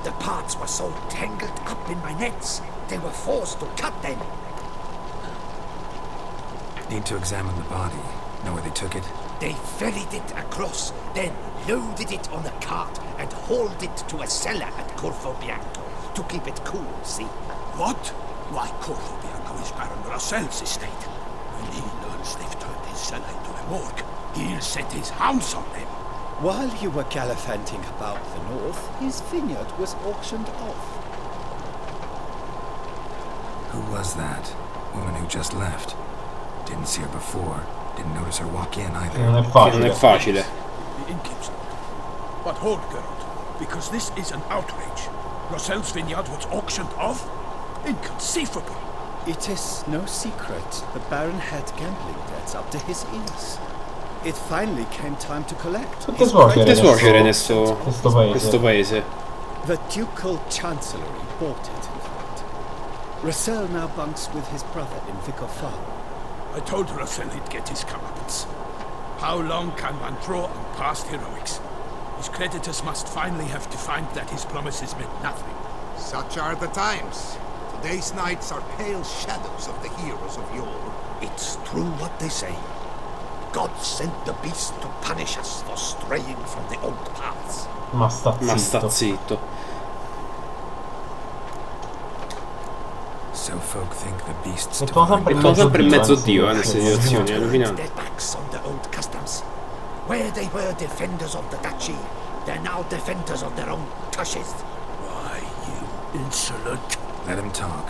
The parts were so tangled up in my nets, they were forced to cut them. Need to examine the body. Know where they took it? They ferried it across, then loaded it on a cart and hauled it to a cellar at Corvo Bianco to keep it cool, see? what? Why, Corvo Bianco is Baron Russell's estate. When he learns they've turned his cellar into a morgue, he'll set his hounds on them. While you were gallivanting about the north, his vineyard was auctioned off. Who was that? Woman who just left. Didn't see her before. Didn't notice her walk in either. Non è Che non è facile. facile. The innkeep's not. But hold, Geralt, because this is an outrage. Russell's vineyard was auctioned off? Inconceivable. It is no secret the Baron had gambling debts up to his ears. It finally came time to collect. Tutte his suocere. Tutte creditors. suocere adesso Questo paese. questo paese. The ducal chancellery bought it, in fact. Russell now bunks with his brother in Vicar Farm. I told Russell he'd get his comeuppance. How long can one draw on past heroics? His creditors must finally have to find that his promises meant nothing. Such are the times. Today's knights are pale shadows of the heroes of yore. It's true what they say. God sent the beast to punish us for straying from the old paths. Ma sta zitto. So folk think the beast's Mettono sempre in mezzo Dio Dio in queste situazioni, è allucinante. Their backs on the old customs. Where they were defenders of the duchy, they're now defenders of their own tushes. Why, you insolent... Let him talk.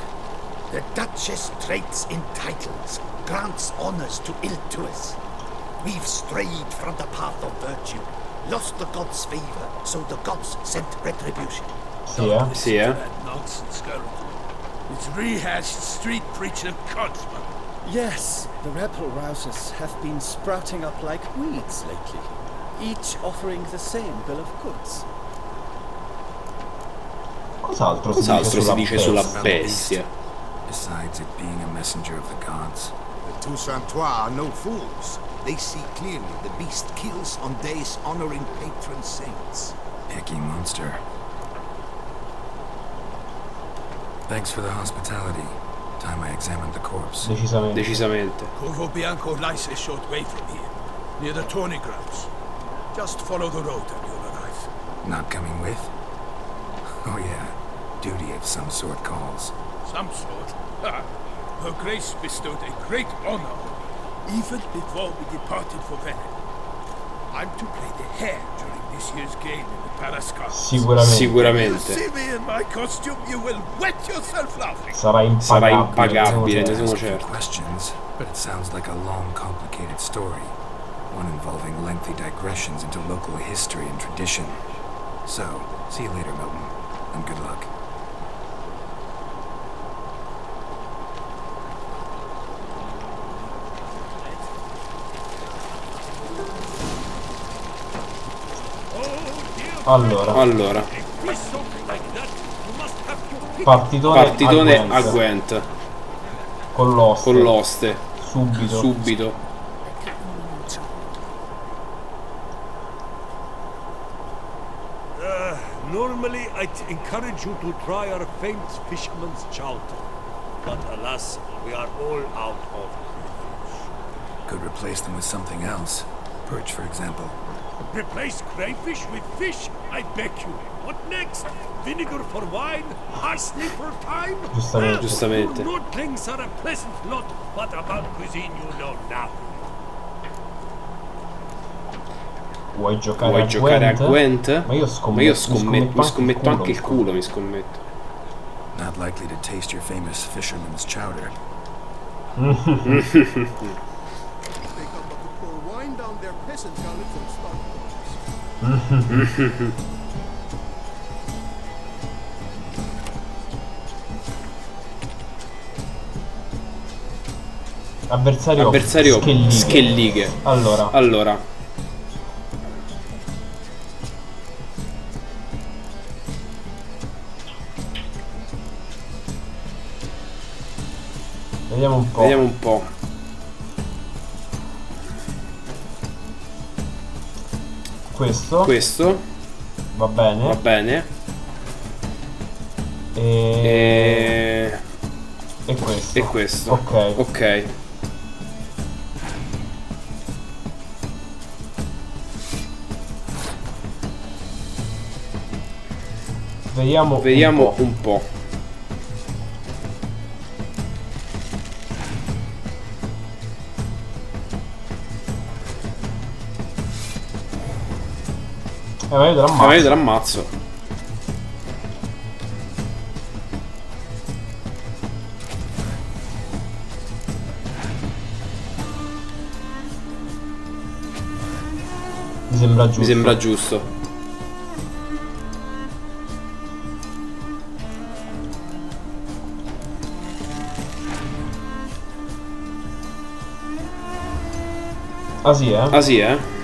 The Duchess trades in titles, grants honors to ill-doers. We've strayed from the path of virtue, lost the gods' favor, so the gods sent retribution. Sì, That nonsense, Geralt. It's rehashed street preaching constantly. Yes, the rebel rousers have been sprouting up like weeds lately, each offering the same bill of goods. Cos'altro si dice sulla About the bestia? beast, besides it being a messenger of the gods. The Toussaint are no fools. They see clearly the beast kills on days honoring patron saints. Picky monster. Thanks for the hospitality. Time I examined the corpse. Decisamente. Corvo Bianco lies a short way from here, near the tourney grounds. Just follow the road and you'll arrive. Not coming with? Oh yeah, duty of some sort calls. Some sort? Ha! Her Grace bestowed a great honor on me, even before we departed for Venice. I'm to play the hare during this year's game in the Palace Gardens. Sicuramente. See me in my costume, you will wet yourself laughing. Sarà impagabile, ne sono Ask a few certo. questions, but it sounds like a long, complicated story. One involving lengthy digressions into local history and tradition. So, see you later, Milton, and good luck. Allora, partitone a Gwent. con l'oste. subito. Normally, I'd encourage you to try our famous fisherman's chowder. But alas, we are all out of crayfish. Could replace them with something else. Perch, for example. Replace crayfish with fish? I beg you. What next? Vinegar for wine? Parsley for thyme? Giustamente. Nordlings are a pleasant lot, but about cuisine you know nothing. Vuoi giocare a Gwent? Ma io scommetto anche il culo, mi scommetto. Not likely to taste your famous fisherman's chowder. They come but to pour wine down their peasant gullets and start wars. Avversario schellighe. Allora. Vediamo un po'. Questo va bene. E questo. Ok. Vediamo un po'. Ma io te l'ammazzo. Mi sembra giusto. Ah sì, eh?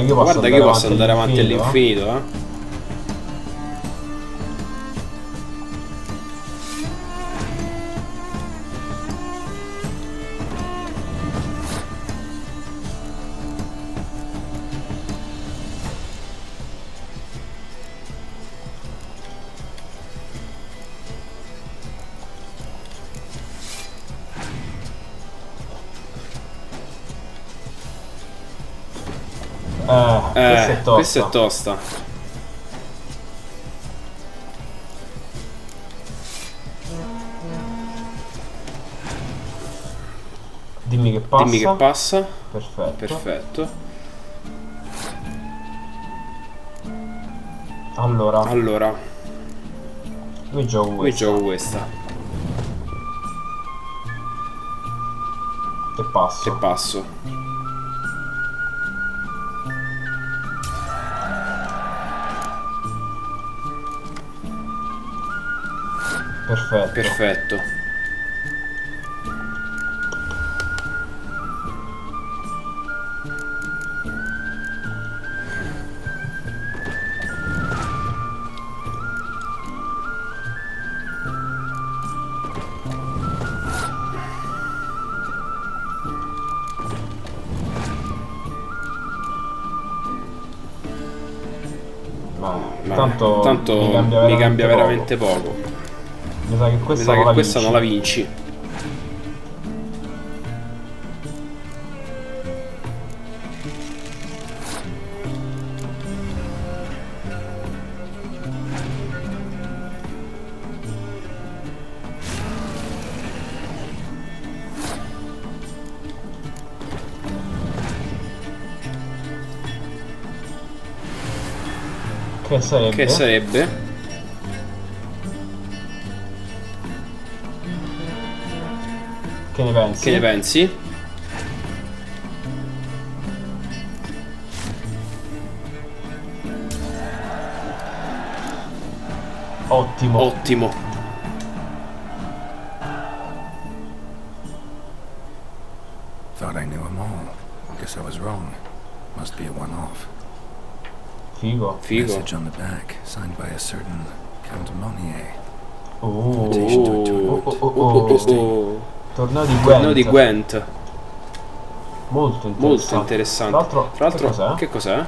Guarda che io posso andare avanti all'infinito, eh? Questa è tosta. Dimmi che passa. Dimmi che passa. Perfetto. Perfetto. Allora. Io gioco questa. Che passo. Che passo. Perfetto. Perfetto. Tanto mi cambia veramente poco. Mi sa che questa, non la vinci. Che sarebbe? Che ne pensi? Che ne pensi? Ottimo. Ottimo. Thought I knew them all. Guess I was wrong. Must be a one-off. Figo. Message on the back, signed by a certain Count Monnier. Torneo di Gwent. Molto interessante. Tra l'altro, che cos'è?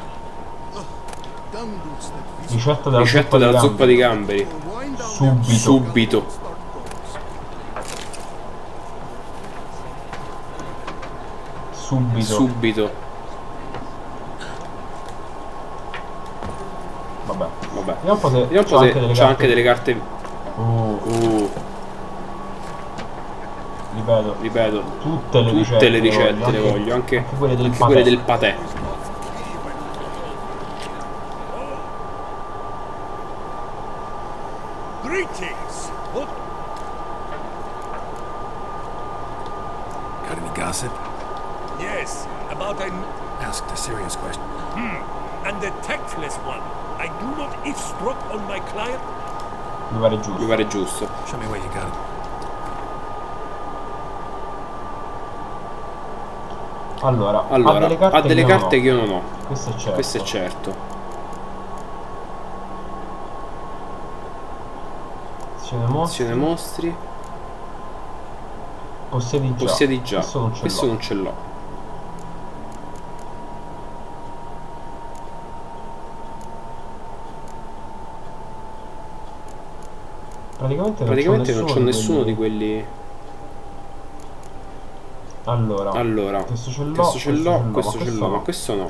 Ricetta della zuppa di gamberi. Subito. Vabbè. Vediamo un po' se c'ha anche delle carte. Ripeto. Tutte le ricette le voglio, anche quelle del patè. Greetings. Got any gossip? Yes, about an... Asked a serious question. And the tactless one. I do not eavesdrop on my client. Mi pare giusto. Show me where you got it. Allora, ha delle carte che io non ho. Questo è certo. Azione mostri. Possiedi già. Questo non ce l'ho. Praticamente non c'ho nessuno di quelli. Allora, questo ce l'ho, ma questo no.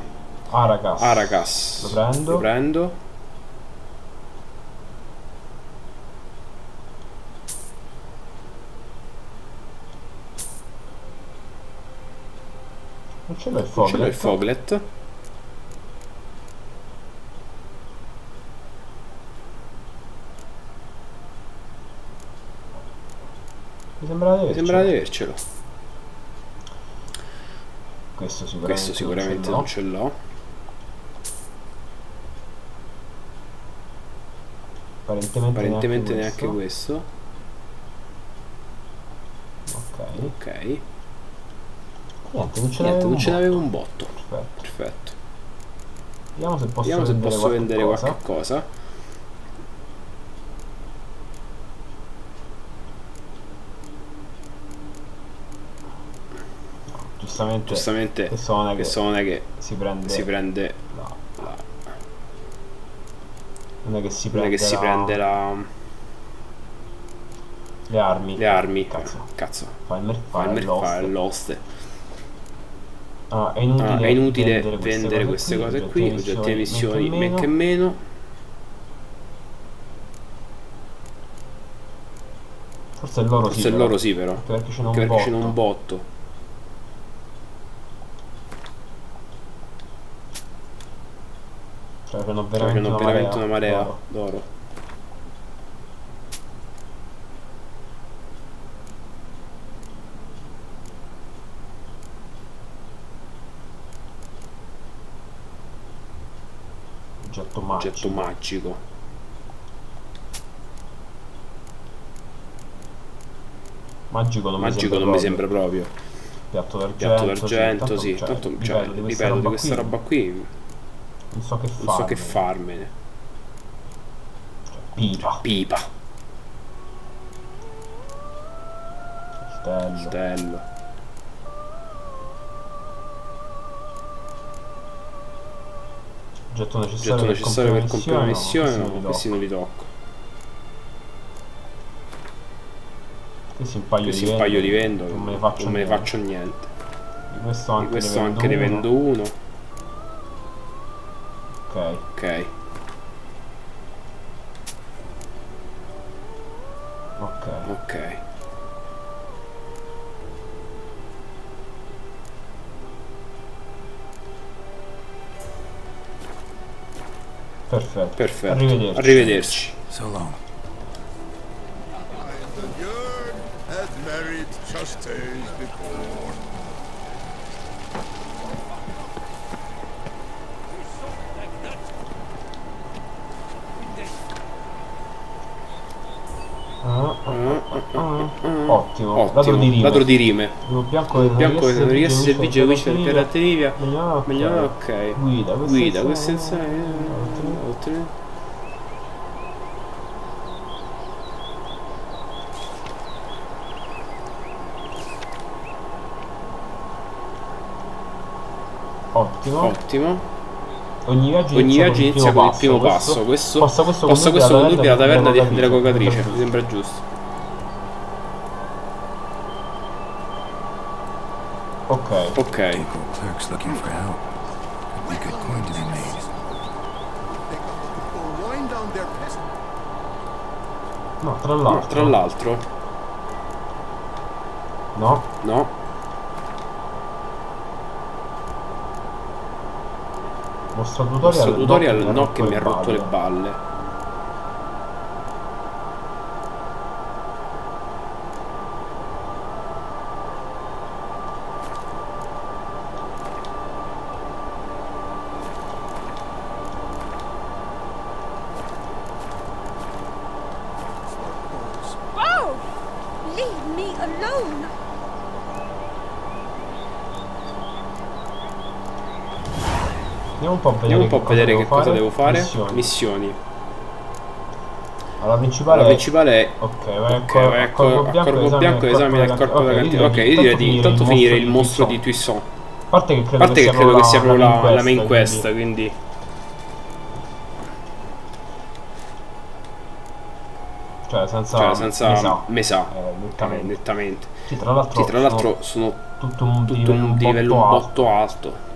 Aracas. Lo prendo. Non ce l'ho il Foglet. Mi sembra di avercelo. Questo sicuramente non ce l'ho. Apparentemente neanche questo. Ok. Niente, non ce n'avevo un botto. Perfetto. Vediamo se posso vendere qualche cosa. Giustamente persone che si prende non è che si prende le armi. Cazzo. Fa l'oste. È inutile vendere queste cose qui. Oggetti di missioni men che meno. Forse è loro sì però. Perché ce n'è un botto. Cioè che hanno veramente una marea d'oro. Oggetto magico. Magico non mi sembra proprio. Piatto d'argento, sì. Tanto, cioè, ripeto, di questa roba qui non so che farmene. Pipa. Stello. Oggetto necessario per compiere una missione, no, questi non li tocco. Questi un paio li vendo, non me ne faccio niente. Di questo anche ne vendo uno. Ok. Perfetto. Arrivederci. So long. The yearn had married just days before. Ottimo. Ladro di rime. Bianco che riesce servizio di luce per la trivia. Ok. Guida, questo insieme. Ottimo. Ogni viaggio inizia con il primo passo. Possa questo condurre alla taverna della cocatrice. Mi sembra giusto. Ok. Clerks looking for help. Could be good coin to be made. No, tra l'altro. No. Mostra tutorial no che mi ha rotto le balle. Wow! Leave me alone! Andiamo un po' a vedere che cosa devo fare. Missioni. Alla principale è vai a corpo bianco, esamina il corpo da cantina. Ok, io direi di intanto finire il mostro di Toussaint. A parte che credo che sia proprio la main quest, quindi cioè senza me sa nettamente. Sì, tra l'altro sono tutto un livello un botto alto.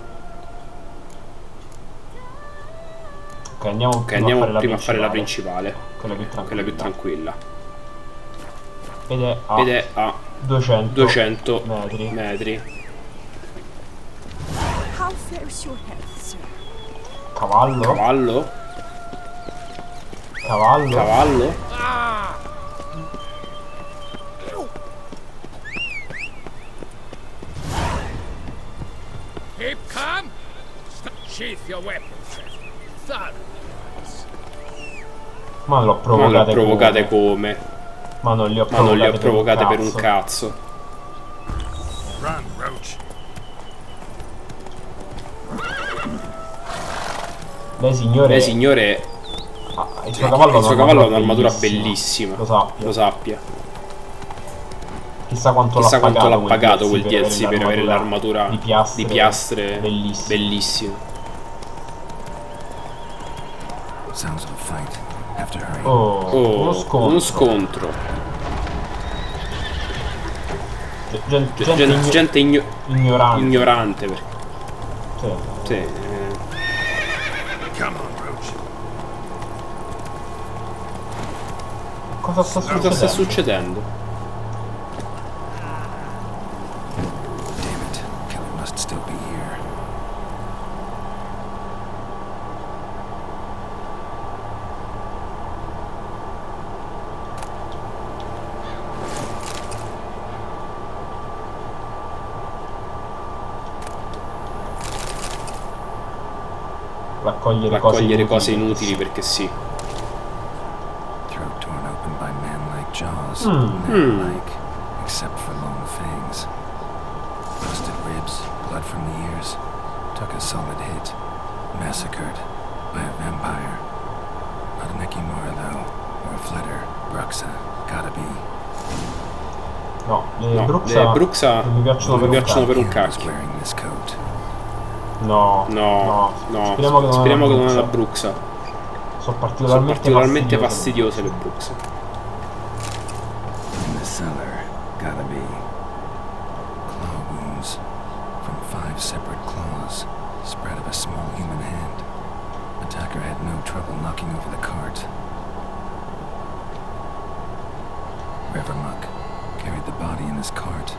Ok, andiamo prima a fare la principale, quella più tranquilla. Ed è a 200 metri. Cavallo. Keep calm. Sheath your weapons. Ma l'ho provocate come? Ma non li ho provocate per un cazzo. Run, Roach. Lei signore il suo cavallo ha un'armatura bellissima. Lo sappia. Chissà quanto l'ha pagato quel DLC per avere l'armatura di piastre bellissima. Uno scontro. Gente ignorante. Sì. Cosa sta succedendo? Damn it, Killer must still be here. Raccogliere cose inutili perché sì. Throat torn open by man-like jaws. Man-like, except for long fangs. Busted ribs, blood from the ears. Took a solid hit. Massacred by a vampire. Not an Ekimura though, or a Flitter. Bruxa, gotta be. No, le Bruxa mi piacciono per un Here's cacchio. wearing this coat. No. Speriamo che non è la Bruxa. Sono particolarmente fastidiose le Bruxa. In the cellar, gotta be. Claw wounds from 5 separate claws, spread of a small human hand. Attacker had no trouble knocking over the cart. Revermuck carried the body in his cart.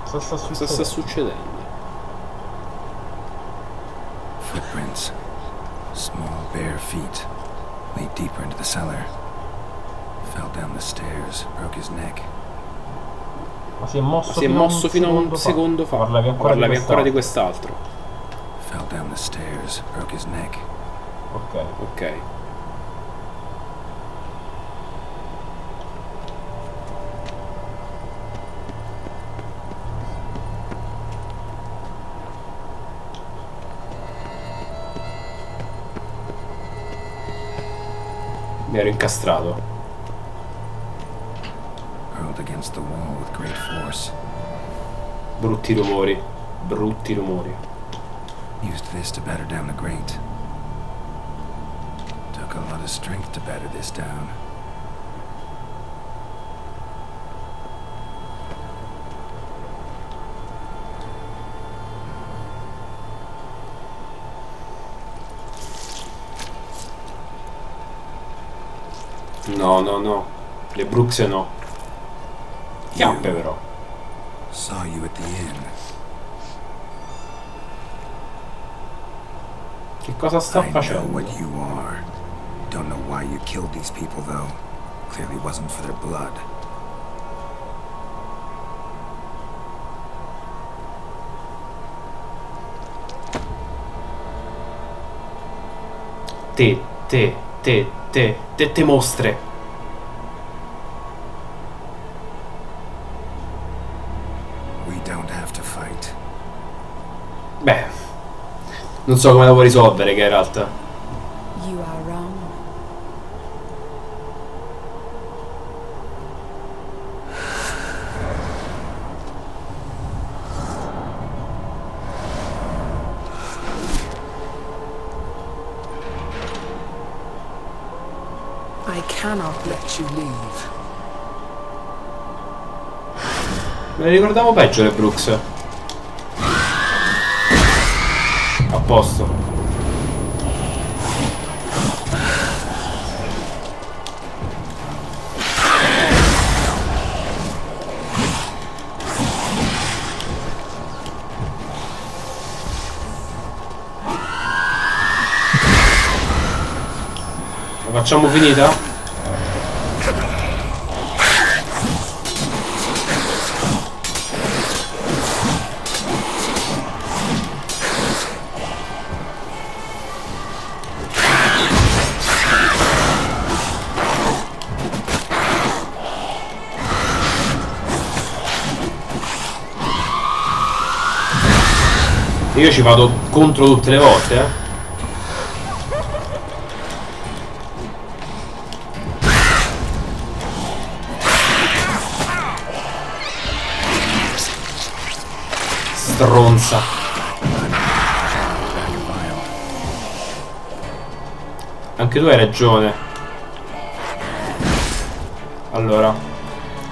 Cosa sta succedendo? Footprints. Small bare feet. Lead deeper into the cellar. Fell down the stairs, broke his neck. Ma si è mosso fino a un secondo fa. Parlavi ancora di quest'altro. Fell down the stairs, broke his neck. Ok. Mi ero incastrato. Hurled against the wall with great force. Brutti rumori. Used this to batter down the grate. Took a lot of strength to batter this down. No. Le Bruxe no. Chiappe però. Saw you at the inn. Che cosa sta I facendo? know what you are. Don't know why you killed these people though. Clearly wasn't for their blood. Te mostre. We don't have to fight. Beh, non so come la vuoi risolvere, che in realtà. You are wrong. I cannot let you leave. Me ne ricordavo peggio le Bruxe. A posto. La facciamo finita? Io ci vado contro tutte le volte, eh. Stronza. Anche tu hai ragione. Allora,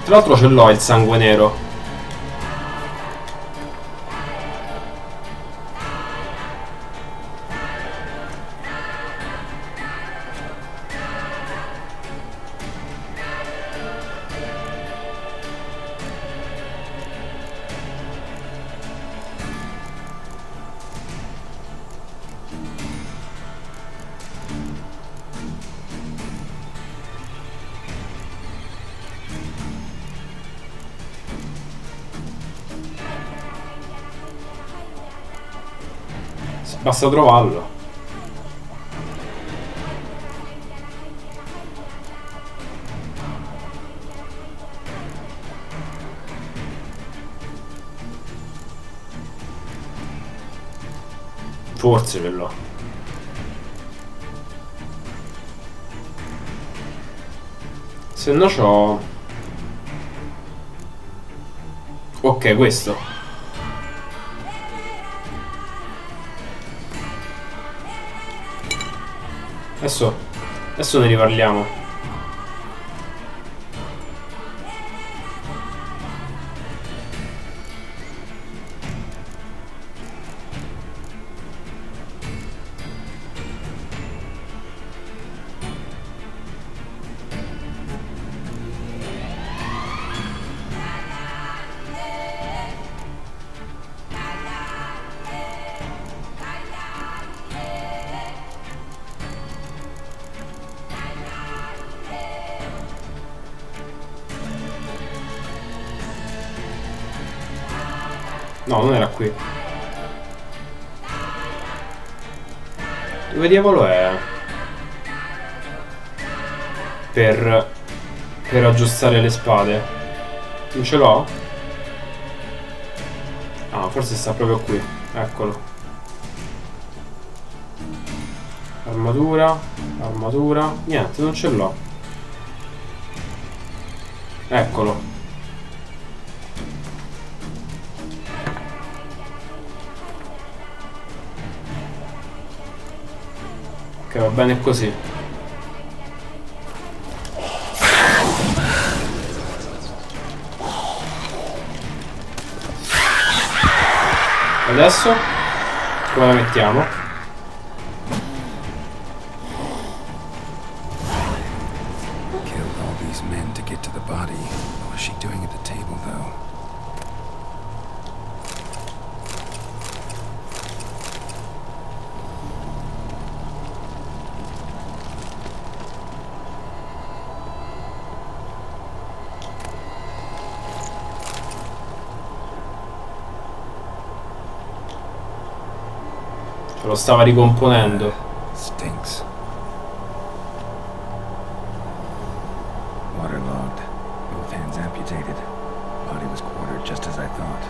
tra l'altro ce l'ho il sangue nero. Basta trovarlo. Forse ce l'ho. Se no c'ho... Ok, questo. Adesso ne riparliamo. No, non era qui. Dove diavolo è? Per aggiustare le spade. Non ce l'ho? Ah, forse sta proprio qui. Eccolo. Armatura. Armatura. Niente, non ce l'ho. Eccolo. Ok, va bene così. Adesso come la mettiamo? Lo stava ricomponendo. Stinks. Waterlogged. Both hands amputated. Body was quartered just as I thought.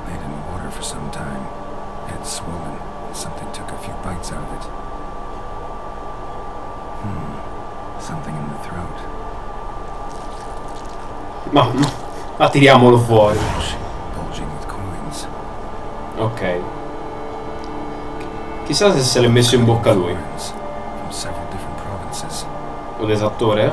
Laid in water for some time. Head swollen. Something took a few bites out of it. Something in the throat. Ma tiriamolo fuori. Ok. Chissà se l'è messo in bocca lui. Un esattore?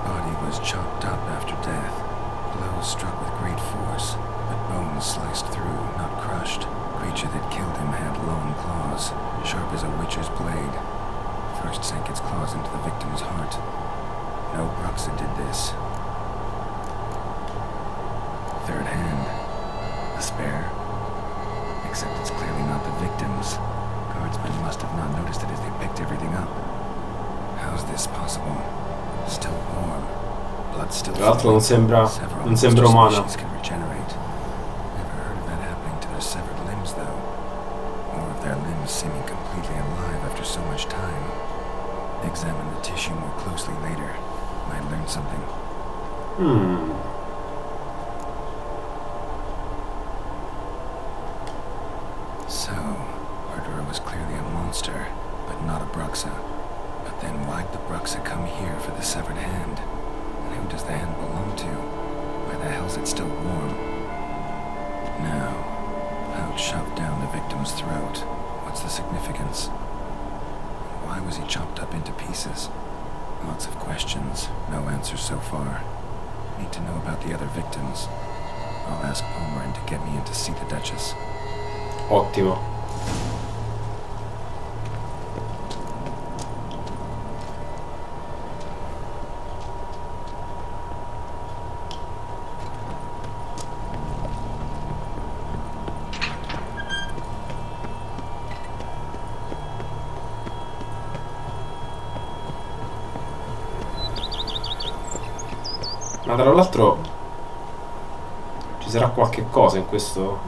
Body was chopped up after death. Blows struck with great force, but bones sliced through, not crushed. Creature that killed him had long claws, sharp as a witcher's blade. First sank its claws into the victim's heart. No Bruxa did this. Third hand. A spare. Except it's clearly not the victim's. Guardsmen must have not noticed it as they picked everything up. How's this possible? Still warm. Blood still Tra l'altro non sembra umana. Can regenerate. Never heard of that happening to their severed limbs though. Or of their limbs seeming completely alive after so much time. Examine the tissue more closely later. Might learn something. So, murderer was clearly a monster, but not a Bruxa. But then why'd the Bruxa come here for the severed hand? And who does the hand belong to? Why the hell's it still warm? Now, how it shoved down the victim's throat. What's the significance? Why was he chopped up into pieces? Lots of questions, no answers so far. Need to know about the other victims. I'll ask Palmerin to get me in to see the Duchess. Ottimo. Ma tra l'altro ci sarà qualche cosa in questo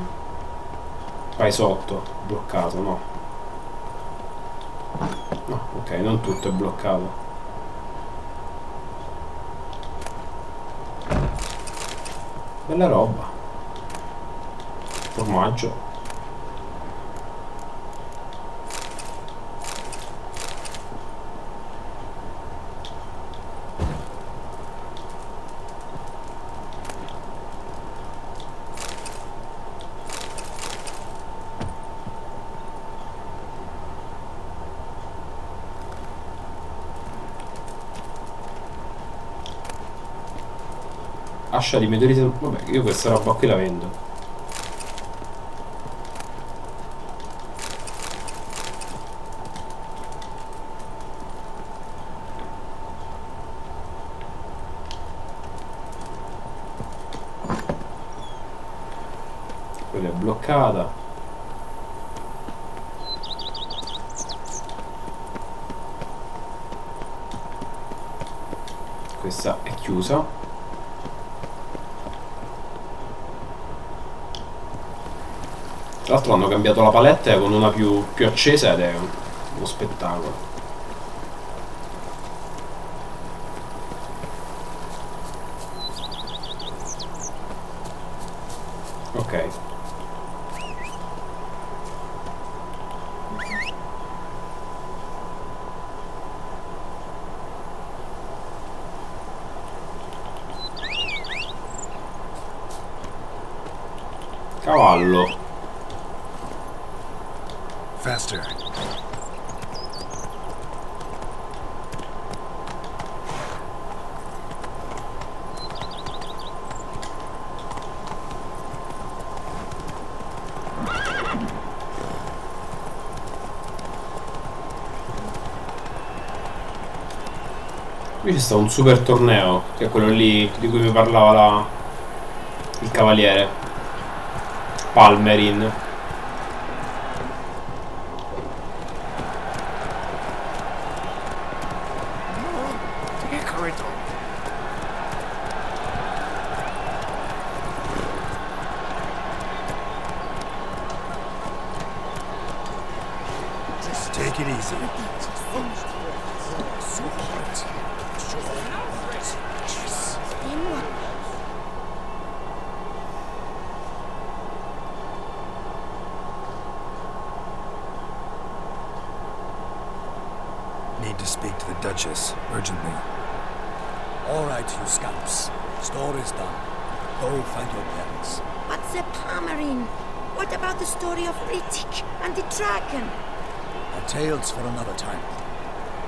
paesotto bloccato, no? No, ok, non tutto è bloccato. Bella roba. Formaggio. Ascia di meteorite. Vabbè, io questa roba qui la vendo. Quella è bloccata. Questa è chiusa. Tra l'altro hanno cambiato la palette con una più accesa ed è uno spettacolo. Ok. Cavallo. Faster. Qui c'è stato un super torneo, che è quello lì di cui mi parlava il cavaliere Palmerin. Take it easy. Need to speak to the Duchess urgently. All right, you scamps. Store is done. Go find your parents. But the Palmerin, what about the story of Ritik and the dragon? A tale's for another time.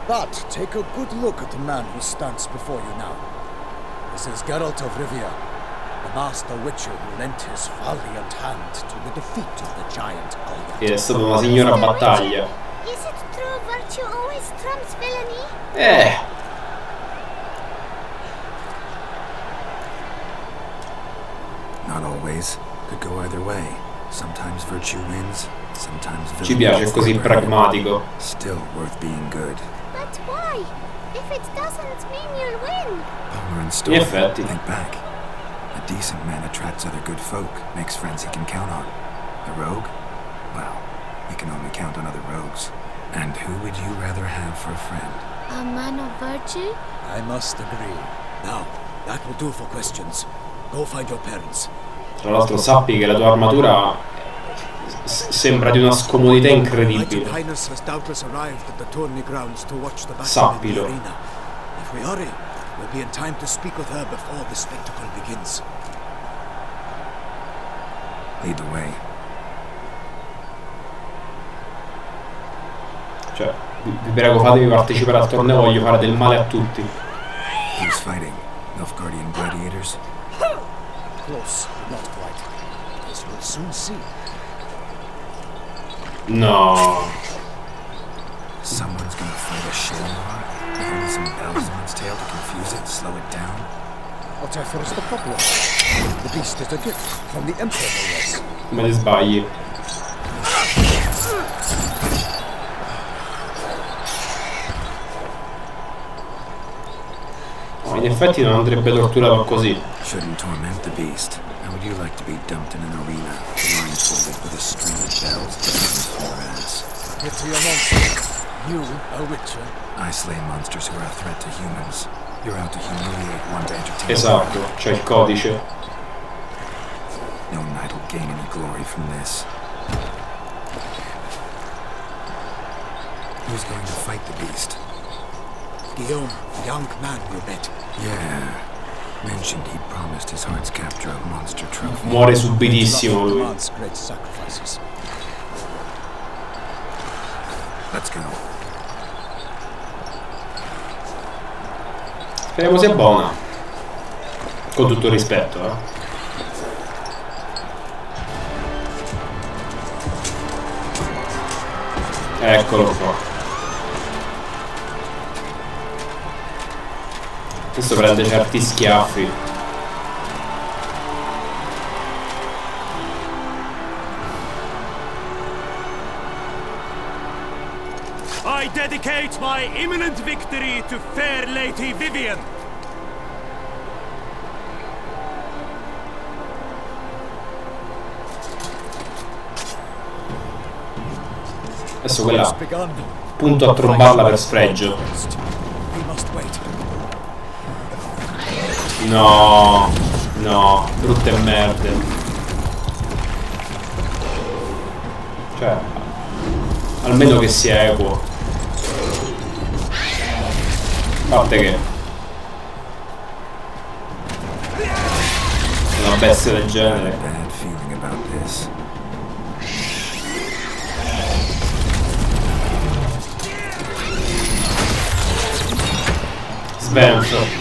But take a good look at the man who stands before you now. This is Geralt of Rivia, the master witcher who lent his valiant hand to the defeat of the giant Goliath. È stata una signora battaglia. Is it true virtue always trumps villainy? Not always. Could go either way. Sometimes virtue wins, sometimes villainy. Ci piace, è così pragmatico. Still worth being good. But why? If it doesn't mean you'll win. Palmer and In effetti. think back. A decent man attracts other good folk, makes friends he can count on. A rogue? Well, he can only count on other rogues. And who would you rather have for a friend? A man of virtue? I must agree. Now, that will do for questions. Go find your parents. Tra l'altro sappi che la tua armatura sembra di una scomodità incredibile. Sappilo. If we hurry, we'll be in time to speak with her before the spectacle begins. Lead the way. Cioè, vi prego, fatemi partecipare al torneo, voglio fare del male a tutti. Who's fighting? Nilfgaardian gladiators? Close, but not quite. As we'll soon see. No. Someone's gonna fight a Shamrock with only some bells on its tail to confuse it, slow it down. Whatever is the problem? The beast is a gift from the Emperor, no less. Me ne sbagli. in effetti non andrebbe torturato così. Shouldn't torment the beast. How would you like to be dumped in an arena, blindfolded with a string of bells to your ass? Get to your monster. You, a witcher. I slay monsters who are a threat to humans. You're out to humiliate one to entertain. Esatto, c'è il codice. No knight will gain any glory from this. Who's going to fight the beast? Guillaume, young man you met. Yeah. Mentioned he promised his heart's capture a monster trophy. Muore subitissimo lui. Great sacrifices. Let's go. Speriamo sia buona. Con tutto il rispetto, Eccolo qua. Questo prende certi schiaffi. I dedicate my imminent victory to fair Lady Vivian. Adesso quella punto a trombarla per sfregio. No, no, brutte merde. Cioè, almeno che sia equo. A parte che una bestia del genere. Svenso.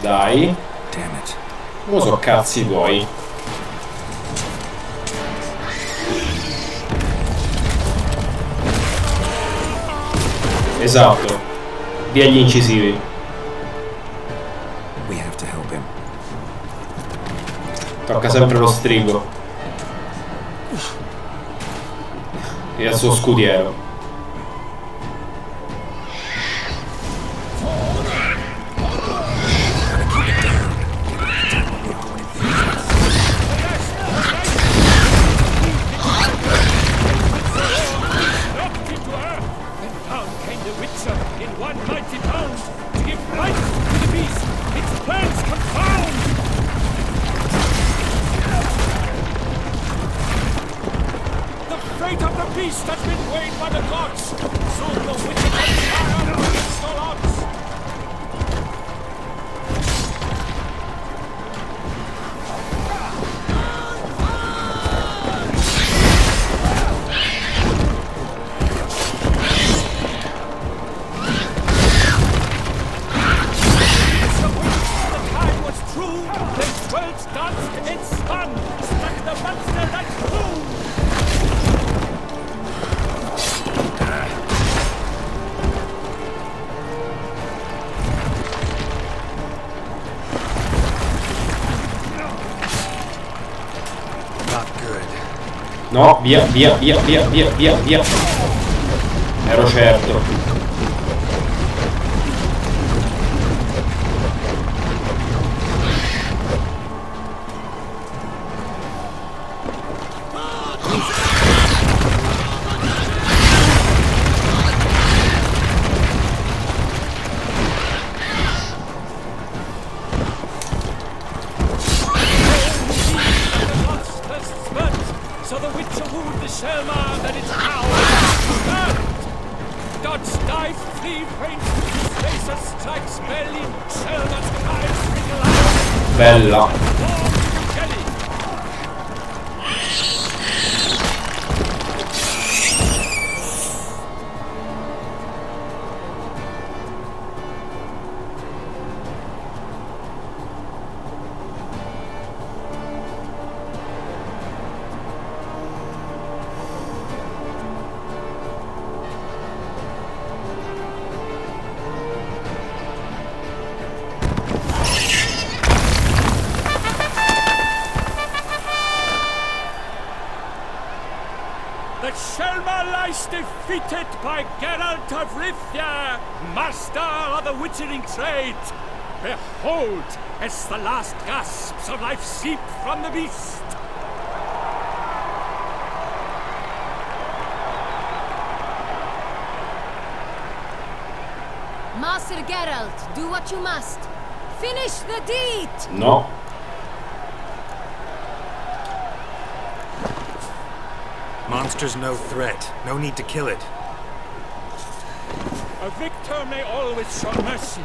Dai. Non so cazzi tuoi. Esatto. Via gli incisivi. Tocca sempre lo strigo. E al suo scudiero. No, via, via, via, via, via, via, via. Ero certo. Bella. Selma lies defeated by Geralt of Rivia, master of the witchering trade. Behold, as the last gasps of life seep from the beast. Master Geralt, do what you must. Finish the deed! No. Monster's no threat. No need to kill it. A victor may always show mercy.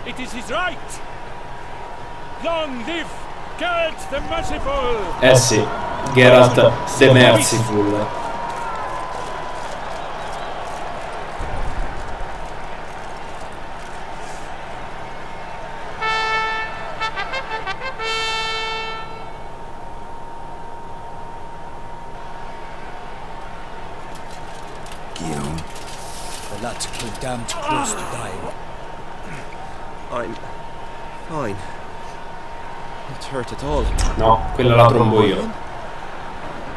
It is his right. Long live Geralt the Merciful! Eh sì, Geralt the Merciful. The lad came damned close to dying. I'm fine. Not hurt at all. No, quella la trombo io.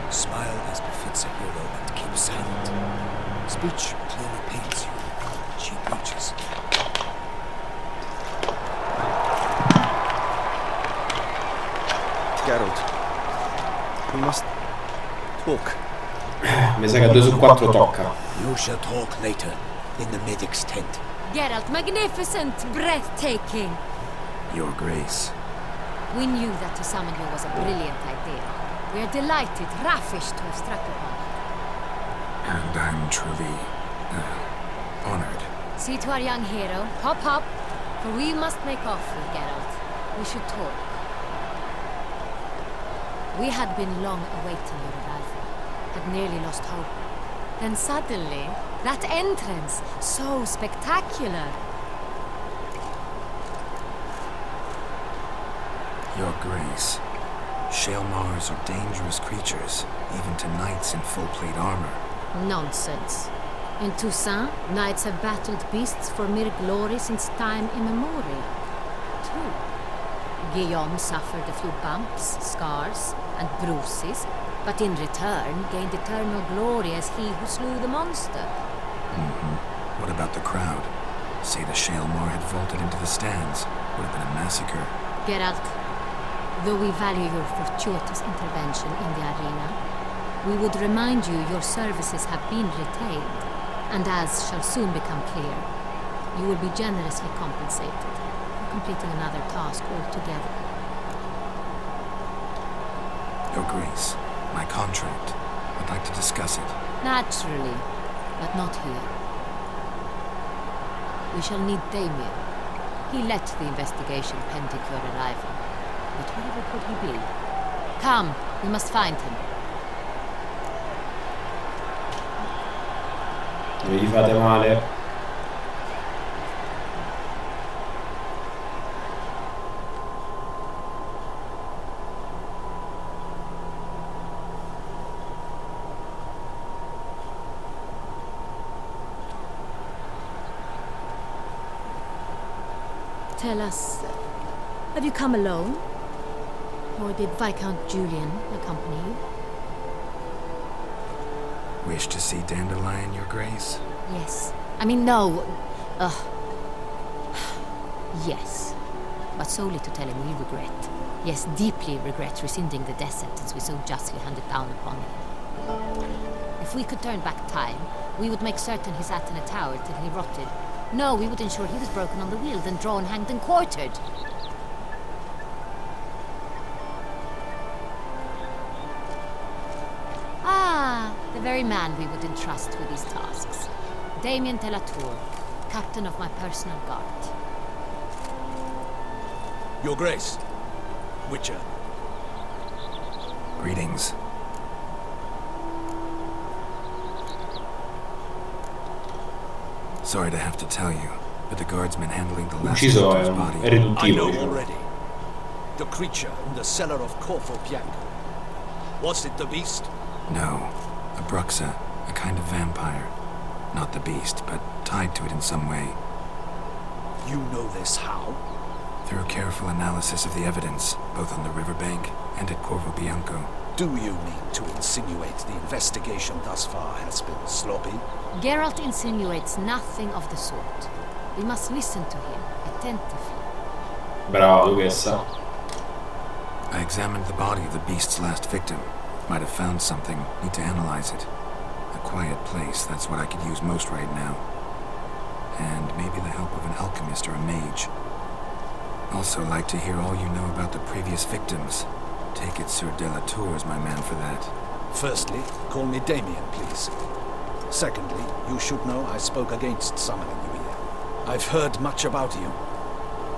Smile as befits a hero and keep silent. Speech clearly pains you. She preaches. Geralt, we must talk. Mi sa che 2 su 4 tocca. You shall talk later, in the medic's tent. Geralt, magnificent, breathtaking. Your Grace. We knew that to summon you was a brilliant idea. We are delighted, ravished to have struck upon it. And I'm truly honored. See to our young hero. Hop, hop. For we must make off with Geralt. We should talk. We had been long awaiting your arrival. Had nearly lost hope. Then suddenly, that entrance, so spectacular. Your Grace. Shaelmars are dangerous creatures, even to knights in full plate armor. Nonsense. In Toussaint, knights have battled beasts for mere glory since time immemorial. True. Guillaume suffered a few bumps, scars, and bruises, but in return gained eternal glory as he who slew the monster. What about the crowd? Say the Shaelmar had vaulted into the stands. Would have been a massacre. Geralt, though we value your fortuitous intervention in the arena, we would remind you your services have been retained, and as shall soon become clear, you will be generously compensated for completing another task altogether. Your Grace, my contract. I'd like to discuss it. Naturally, but not here. We shall need Damien. He led the investigation pending your arrival. But wherever could he be? Come, we must find him. Non gli fate male. Tell us, have you come alone? Or did Viscount Julian accompany you? Wish to see Dandelion, Your Grace? Yes. I mean, no. Yes. But solely to tell him we regret. Yes, deeply regret rescinding the death sentence we so justly handed down upon him. If we could turn back time, we would make certain he sat in a tower till he rotted. No, we would ensure he was broken on the wheel, then drawn, hanged, and quartered. Ah, the very man we would entrust with these tasks. Damien de la Tour, captain of my personal guard. Your Grace, Witcher. Greetings. Sorry to have to tell you, but the guardsman handling the last victim's body... I know already. The creature in the cellar of Corvo Bianco. Was it the beast? No. A bruxa, a kind of vampire. Not the beast, but tied to it in some way. You know this how? Through careful analysis of the evidence, both on the riverbank and at Corvo Bianco. Do you mean to insinuate the investigation thus far has been sloppy? Geralt insinuates nothing of the sort. We must listen to him attentively. Bravo, questa. I examined the body of the beast's last victim. Might have found something. Need to analyze it. A quiet place, that's what I could use most right now. And maybe the help of an alchemist or a mage. Also like to hear all you know about the previous victims. Take it Sir Delatour is my man for that. Firstly, call me Damien, please. Secondly, you should know I spoke against summoning you here. I've heard much about you.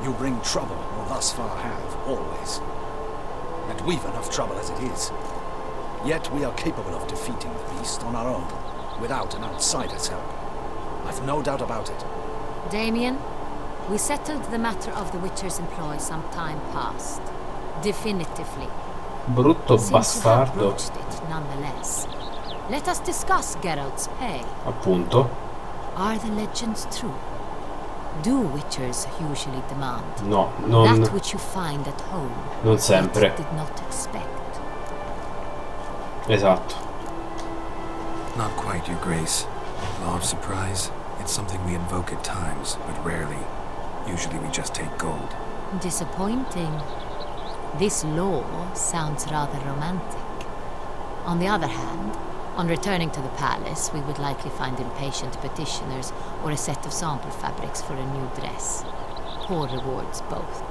You bring trouble, or thus far have, always. And we've enough trouble as it is. Yet we are capable of defeating the beast on our own, without an outsider's help. I've no doubt about it. Damien, we settled the matter of the Witcher's employ some time past. Definitively. Brutto Since you have bastardo. broached it, nonetheless. Let us discuss Geralt's pay. Appunto. Are the legends true? Do Witchers usually demand No, that which you find at home? Non sempre. But did not expect. Esatto. Not quite, Your Grace. Law of surprise, it's something we invoke at times, but rarely. Usually we just take gold. Disappointing. This law sounds rather romantic. On the other hand, on returning to the palace, we would likely find impatient petitioners or a set of sample fabrics for a new dress. Poor rewards, both.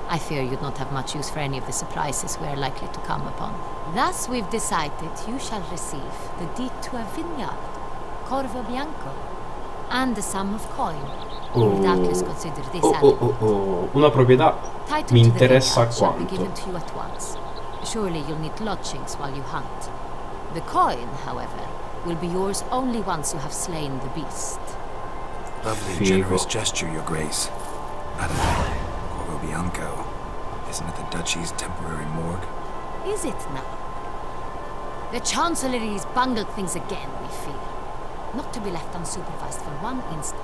I fear you'd not have much use for any of the surprises we are likely to come upon. Thus, we've decided you shall receive the deed to a vineyard, Corvo Bianco, and the sum of coin. You'll doubtless consider this Una proprietà Title mi to the interessa vineyard shall be quanto. given to you at once. Surely you'll need lodgings while you hunt. The coin, however, will be yours only once you have slain the beast. Lovely, Figo. generous gesture, Your Grace. By the way, Corvo Bianco, isn't it the Duchy's temporary morgue? Is it now? The Chancellery's bungled things again, we fear. Not to be left unsupervised for one instant.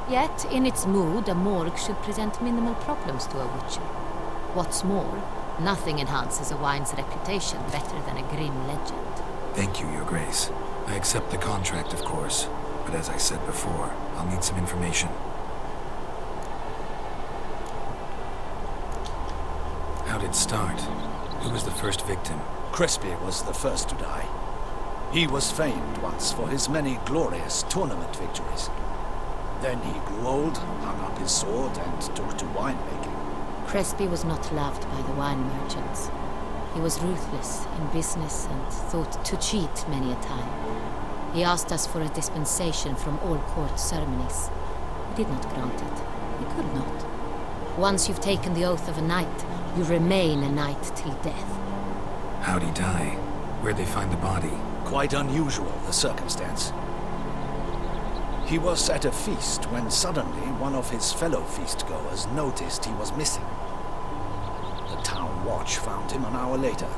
Yet, in its mood, a morgue should present minimal problems to a Witcher. What's more, nothing enhances a wine's reputation better than a grim legend. Thank you, Your Grace. I accept the contract, of course, but as I said before, I'll need some information. How'd it start? Who was the first victim? Crespi was the first to die. He was famed once for his many glorious tournament victories. Then he grew old, hung up his sword, and took to winemaking. Crespi was not loved by the wine merchants. He was ruthless in business and thought to cheat many a time. He asked us for a dispensation from all court ceremonies. We did not grant it. We could not. Once you've taken the oath of a knight, you remain a knight till death. How'd he die? Where'd they find the body? Quite unusual, the circumstance. He was at a feast when suddenly one of his fellow feastgoers noticed he was missing. The town watch found him an hour later.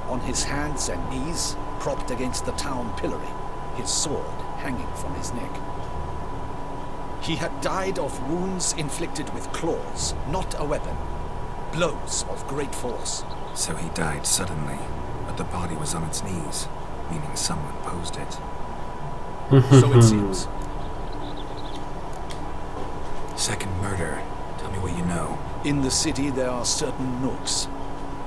On his hands and knees, propped against the town pillory, his sword hanging from his neck. He had died of wounds inflicted with claws, not a weapon. Blows of great force. So he died suddenly, but the body was on its knees, meaning someone posed it. So it seems. Second murder. Tell me what you know. In the city there are certain nooks.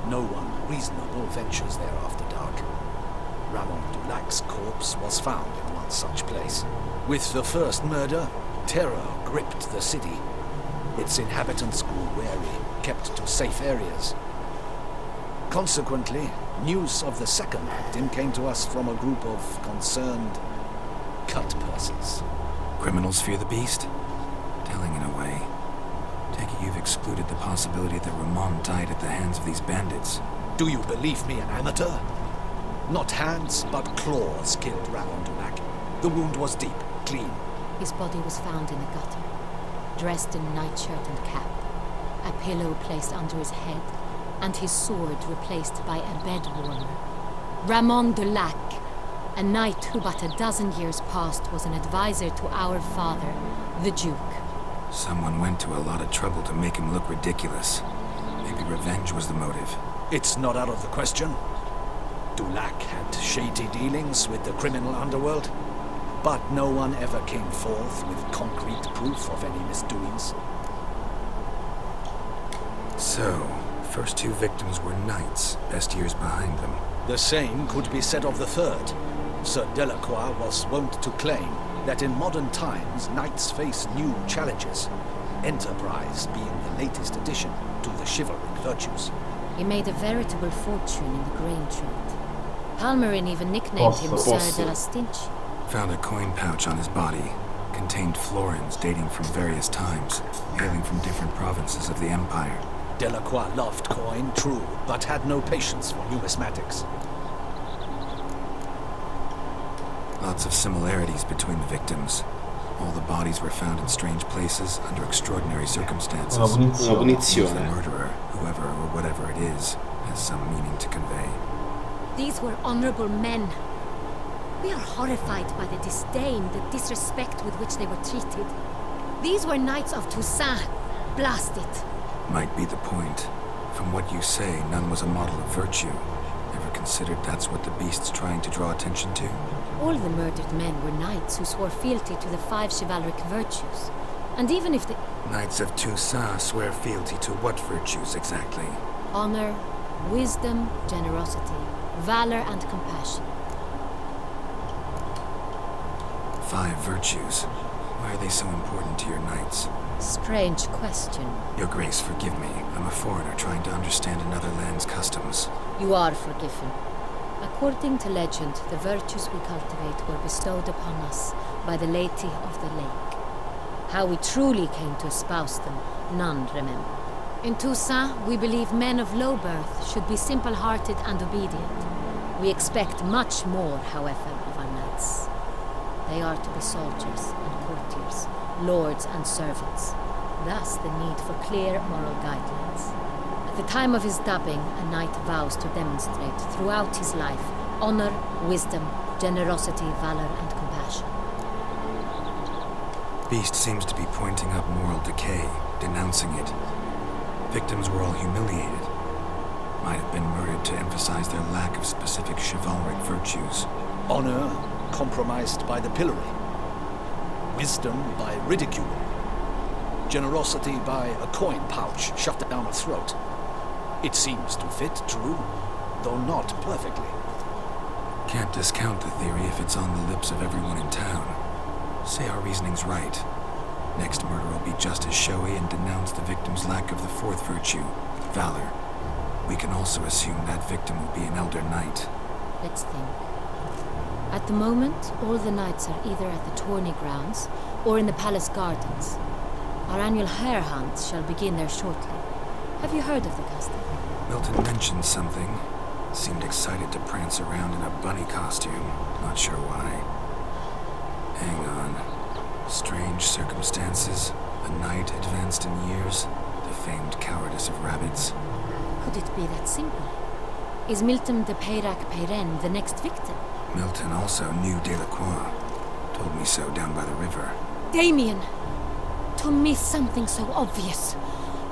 No one reasonable ventures there after dark. Ramon Dulac's corpse was found in one such place. With the first murder, terror gripped the city. Its inhabitants grew wary, kept to safe areas. Consequently, news of the second victim came to us from a group of concerned cut-purses. Criminals fear the beast? Telling in a way. Take it you've excluded the possibility that Ramon died at the hands of these bandits. Do you believe me an amateur? Not hands, but claws killed Ramon Dulac. The wound was deep, clean. His body was found in a gutter, dressed in nightshirt and cap, a pillow placed under his head, and his sword replaced by a bed warmer. Ramon Dulac, a knight who but a dozen years past was an advisor to our father, the Duke. Someone went to a lot of trouble to make him look ridiculous. Maybe revenge was the motive. It's not out of the question. Dulac had shady dealings with the criminal underworld, but no one ever came forth with concrete proof of any misdoings. So, first 2 victims were knights, best years behind them. The same could be said of the third. Sir Delacroix was wont to claim that in modern times knights face new challenges, enterprise being the latest addition to the chivalric virtues. He made a veritable fortune in the grain trade. Palmerin even nicknamed him Sir de la Stinch. Found a coin pouch on his body. Contained florins dating from various times, hailing from different provinces of the Empire. Delacroix loved coin, true, but had no patience for numismatics. Lots of similarities between the victims. All the bodies were found in strange places under extraordinary circumstances. Una punizione. The murderer, whoever or whatever it is, has some meaning to convey. These were honorable men. We are horrified by the disdain, the disrespect with which they were treated. These were knights of Toussaint. Blast it. Might be the point. From what you say, none was a model of virtue. Ever considered that's what the beast's trying to draw attention to? All the murdered men were knights who swore fealty to the 5 chivalric virtues. And even if the... Knights of Toussaint swear fealty to what virtues exactly? Honor, wisdom, generosity, valor and compassion. 5 virtues. Why are they so important to your knights? Strange question. Your Grace, forgive me. I'm a foreigner trying to understand another land's customs. You are forgiven. According to legend, the virtues we cultivate were bestowed upon us by the laity of the lake. How we truly came to espouse them, none remember. In Toussaint, we believe men of low birth should be simple-hearted and obedient. We expect much more, however, of our knights. They are to be soldiers and courtiers, lords and servants. Thus the need for clear moral guidelines. At the time of his dubbing, a knight vows to demonstrate throughout his life honor, wisdom, generosity, valor, and compassion. Beast seems to be pointing up moral decay, denouncing it. Victims were all humiliated. Might have been murdered to emphasize their lack of specific chivalric virtues. Honor compromised by the pillory. Wisdom by ridicule. Generosity by a coin pouch shoved down a throat. It seems to fit, true, though not perfectly. Can't discount the theory if it's on the lips of everyone in town. Say our reasoning's right. Next murder will be just as showy and denounce the victim's lack of the 4th virtue, valor. We can also assume that victim will be an elder knight. Let's think. At the moment, all the knights are either at the tourney grounds or in the palace gardens. Our annual hare hunt shall begin there shortly. Have you heard of the custom? Milton mentioned something. Seemed excited to prance around in a bunny costume. Not sure why. Hang on. Strange circumstances. A knight advanced in years. The famed cowardice of rabbits. Could it be that simple? Is Milton de Peyrac-Peyren the next victim? Milton also knew Delacroix. Told me so down by the river. Damien! To miss something so obvious.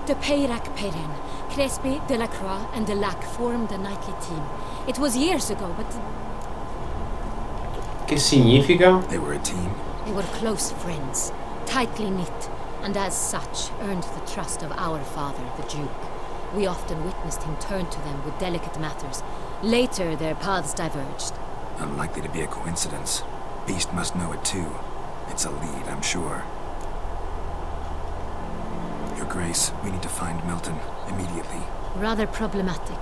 De Peyrac-Peyren, Crespi, Delacroix, and Delac formed a knightly team. It was years ago, but... Che significa? They were a team. They were close friends, tightly knit, and as such earned the trust of our father, the Duke. We often witnessed him turn to them with delicate matters. Later, their paths diverged. Unlikely to be a coincidence. Beast must know it too. It's a lead, I'm sure. Your Grace, we need to find Milton, immediately. Rather problematic.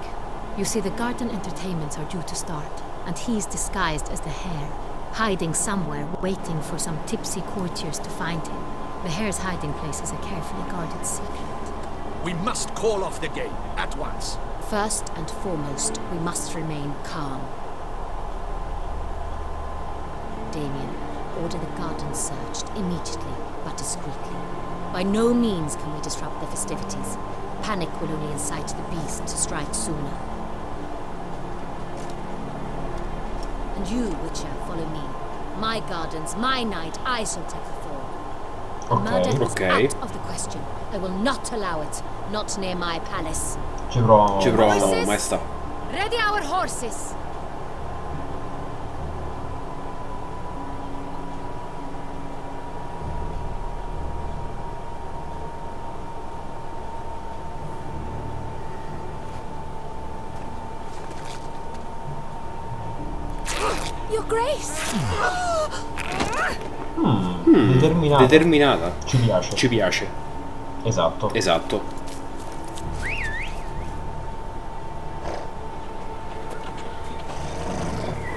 You see, the garden entertainments are due to start, and he's disguised as the hare, hiding somewhere, waiting for some tipsy courtiers to find him. The hare's hiding place is a carefully guarded secret. We must call off the game, at once. First and foremost, we must remain calm. Damien, order the garden searched immediately, but discreetly. By no means can we disrupt the festivities. Panic will only incite the beast to strike sooner. And you, Witcher, follow me. My gardens, my night, I shall take the fall. Murder is out of the question. I will not allow it. Not near my palace. Ci provo, maestà. Ready our horses. Your Grace! Determinata. Ci piace. Esatto.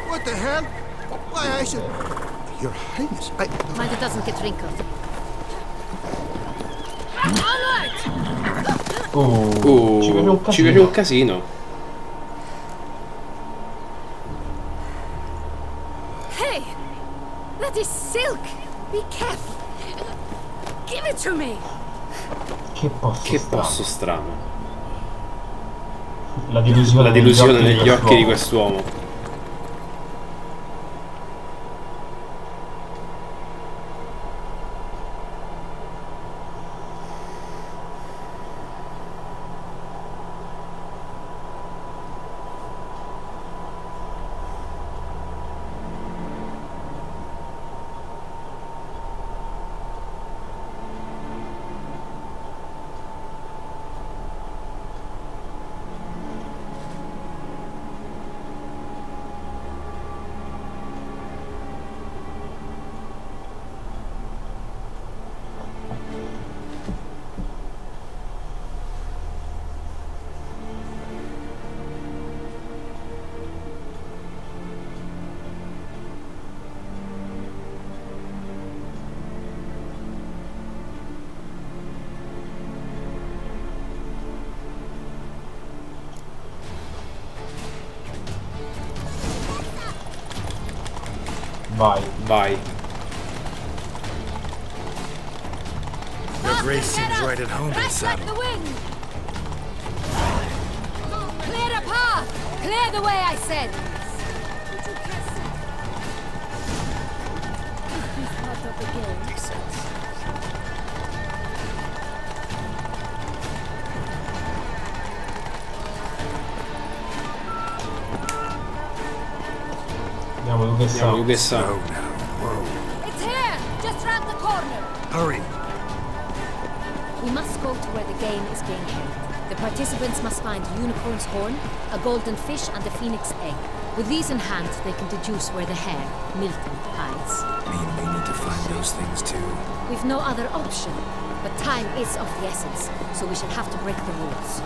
What the hell? Why I should... Your Highness, Mind it doesn't get wrinkled. Ci piace un casino. Hey! That is silk! Be careful! Give it to me! Che posto strano. La delusione negli occhi di quest'uomo. Vai. Your Grace seems right at home in the saddle. The wind. Clear the path! Clear the way, I said! Andiamo, che sa. It's here! Just round the corner! Hurry! We must go to where the game is being held. The participants must find a unicorn's horn, a golden fish, and a phoenix egg. With these in hand, they can deduce where the hare, Milton, hides. Mean we need to find those things too? We've no other option. But time is of the essence, so we shall have to break the rules.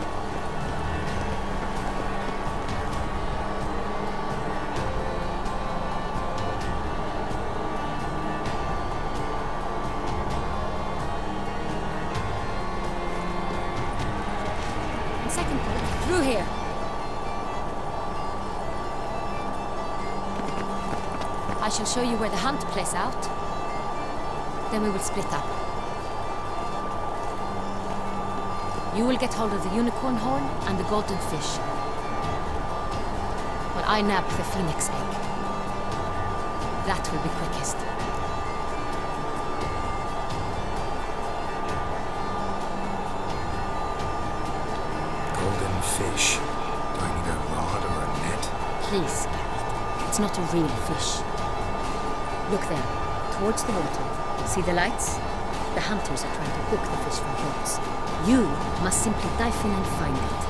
Second point, through here. I shall show you where the hunt plays out. Then we will split up. You will get hold of the unicorn horn and the golden fish. While I nab the phoenix egg. That will be quickest. Golden fish. Do I need a rod or a net? Please, it's not a real fish. Look there, towards the water. See the lights? The hunters are trying to hook the fish from boats. You must simply dive in and find it.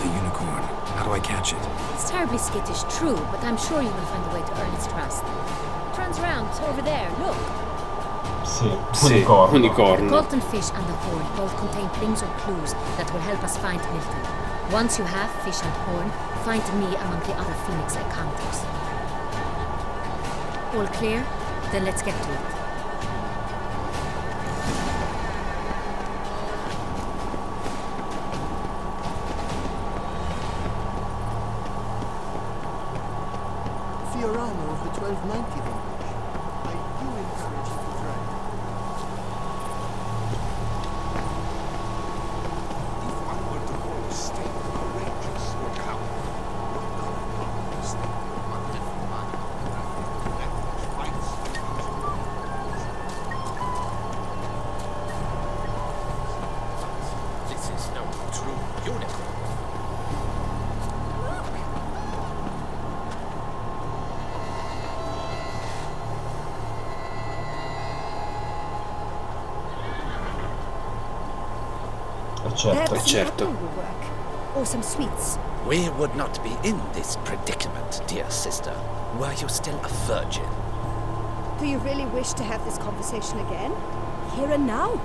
The unicorn. How do I catch it? It's terribly skittish, true, but I'm sure you will find a way to earn its trust. Turns round, over there, look. Sì, unicorno. The golden fish and the horn both contain things or clues that will help us find Milton. Once you have fish and horn, find me among the other phoenix egg hunters. All clear? Then let's get to it. Fiorano of the 1290 vintage. I do encourage you to try. If one were to call a state courageous or coward, what other problem is there but left mind that fights for This is no true unicorn. Certo. Or some sweets. We would not be in this predicament, dear sister, were you still a virgin. Do you really wish to have this conversation again? Here and now?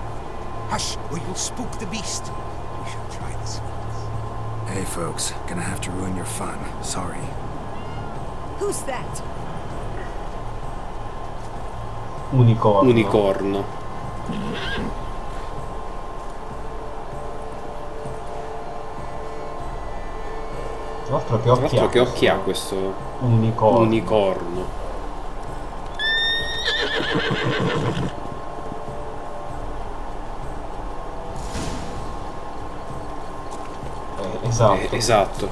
Hush, or you'll spook the beast. We shall try this once. Hey folks, gonna have to ruin your fun. Sorry. Who's that? Unicorno. Tra l'altro che occhi ha questo unicorno? Esatto.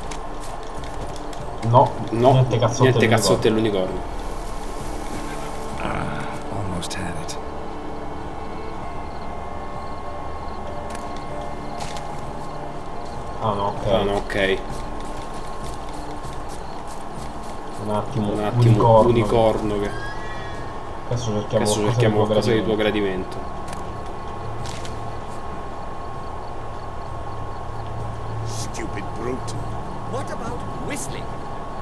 No, niente cazzotte all'unicorno. Almost had it. Ah no, ok. Un attimo, unicorno che... Adesso cerchiamo qualcosa di tuo gradimento. Stupid brute. What about whistling?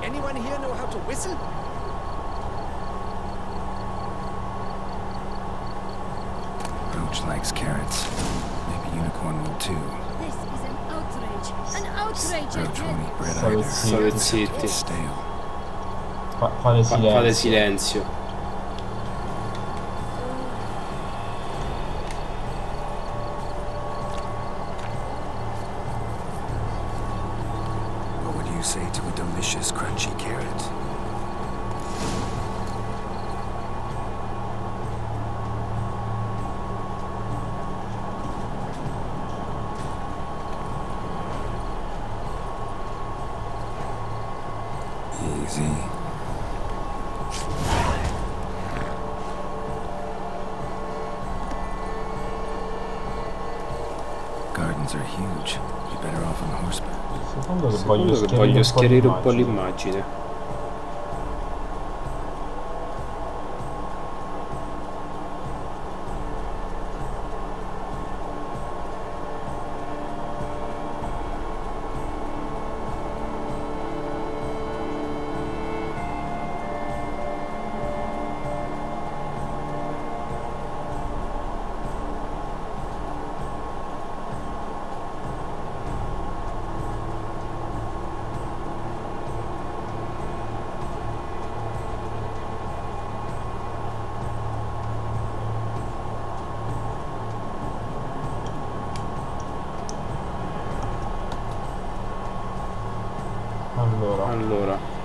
Anyone here know how to whistle? Roach likes carrots. Maybe unicorn will too. This is an outrage. An outrage Roach won't eat bread State either. zitti. It's stale. Fate silenzio. What would you say to a delicious crunchy carrot? Easy. Gardens are huge. You're better off on horseback. Secondo che voglio schiarire un po' l'immagine. Allora.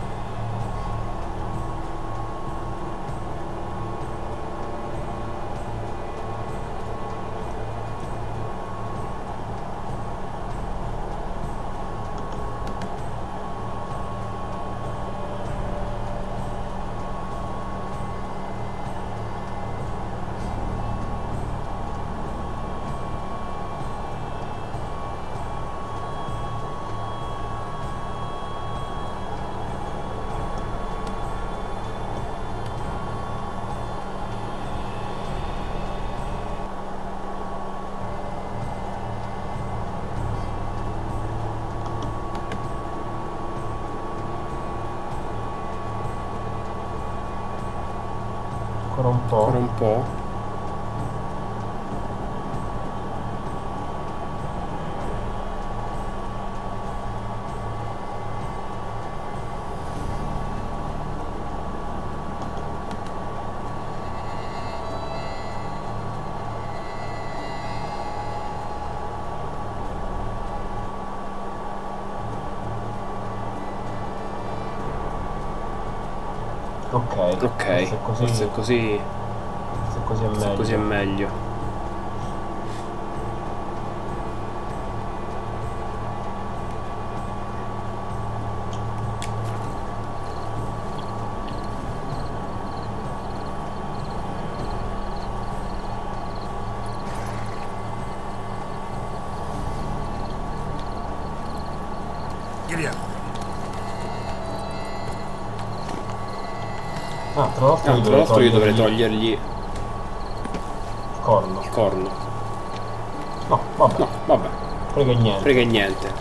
Ancora un po'. Ok, forse così è meglio. Tra l'altro io dovrei togliergli il corno. No, vabbè. Frega niente.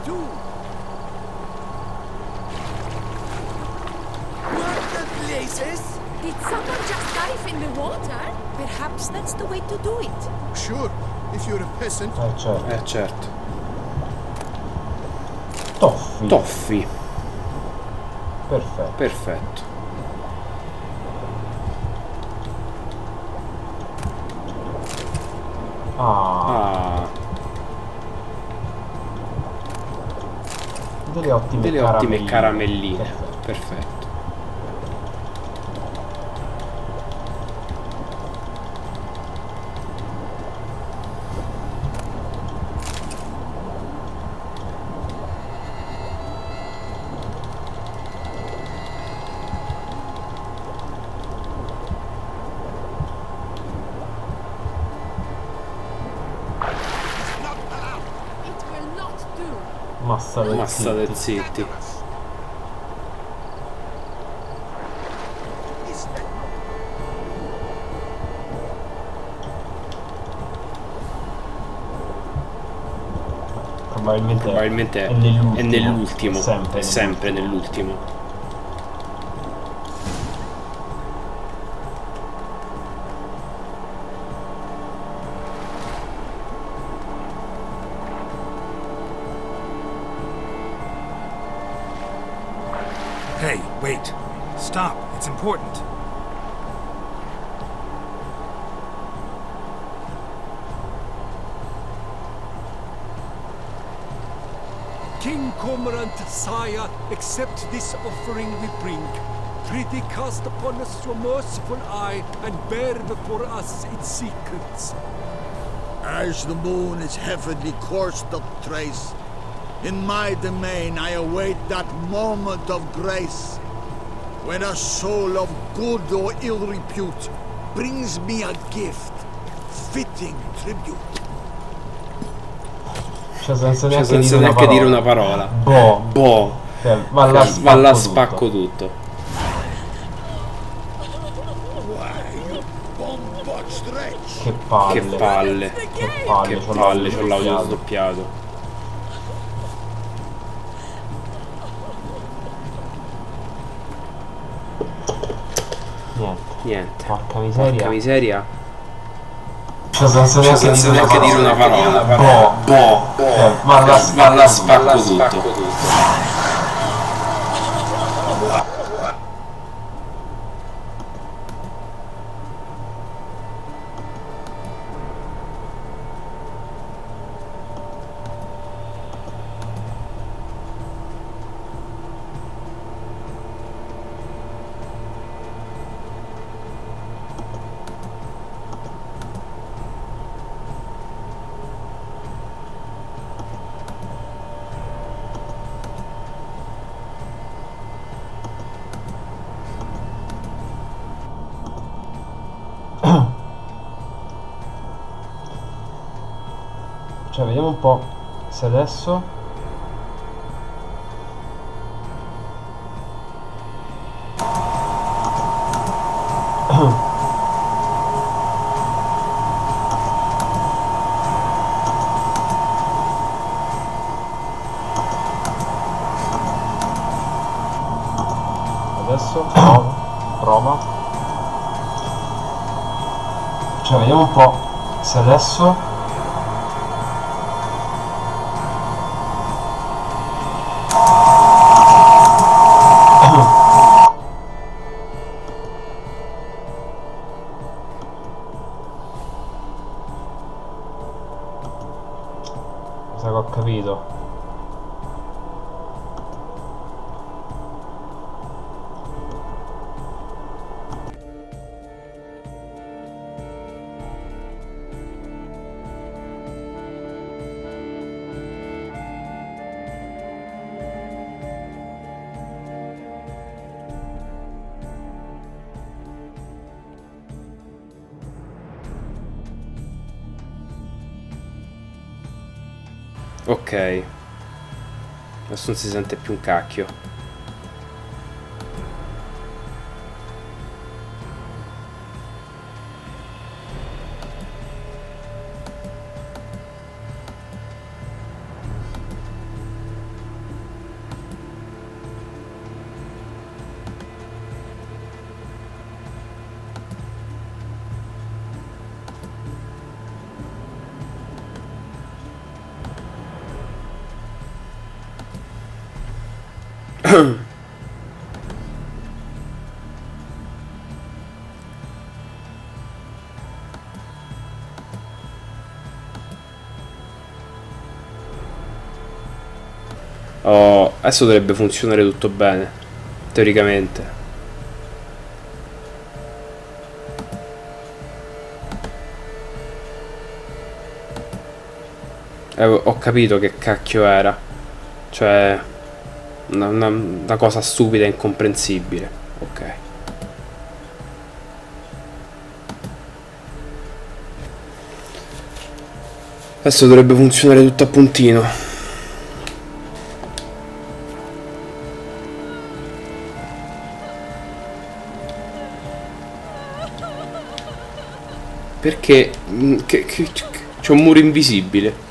too. What the blazes? Did someone just dive in the water? Perhaps that's the way to do it. Sure, if you're a peasant. Certo. Toffi. Perfetto. Delle ottime caramelline. Perfetto. Massa del City. Probabilmente è nell'ultimo. È sempre nell'ultimo. Hey, wait. Stop. It's important. King Cormorant, sire, accept this offering we bring. Prithee cast upon us your merciful eye and bear before us its secrets. As the moon its heavenly course doth trace, in my domain I await that moment of grace, when a soul of good or ill repute brings me a gift, fitting tribute. Senza neanche dire una parola. Boh. Va là, spacco tutto. Che palle. C'ho l'audio sdoppiato. Niente. Porca miseria. Senza neanche dire una parola. Va là, spacco tutto. Cioè, vediamo un po' se adesso prova. Cioè, vediamo un po' se adesso che ho capito. Ok, adesso non si sente più un cacchio. Oh, adesso dovrebbe funzionare tutto bene, teoricamente. Ho capito che cacchio era. Cioè, una cosa stupida e incomprensibile. Ok. Adesso dovrebbe funzionare tutto a puntino. Perché c'è un muro invisibile.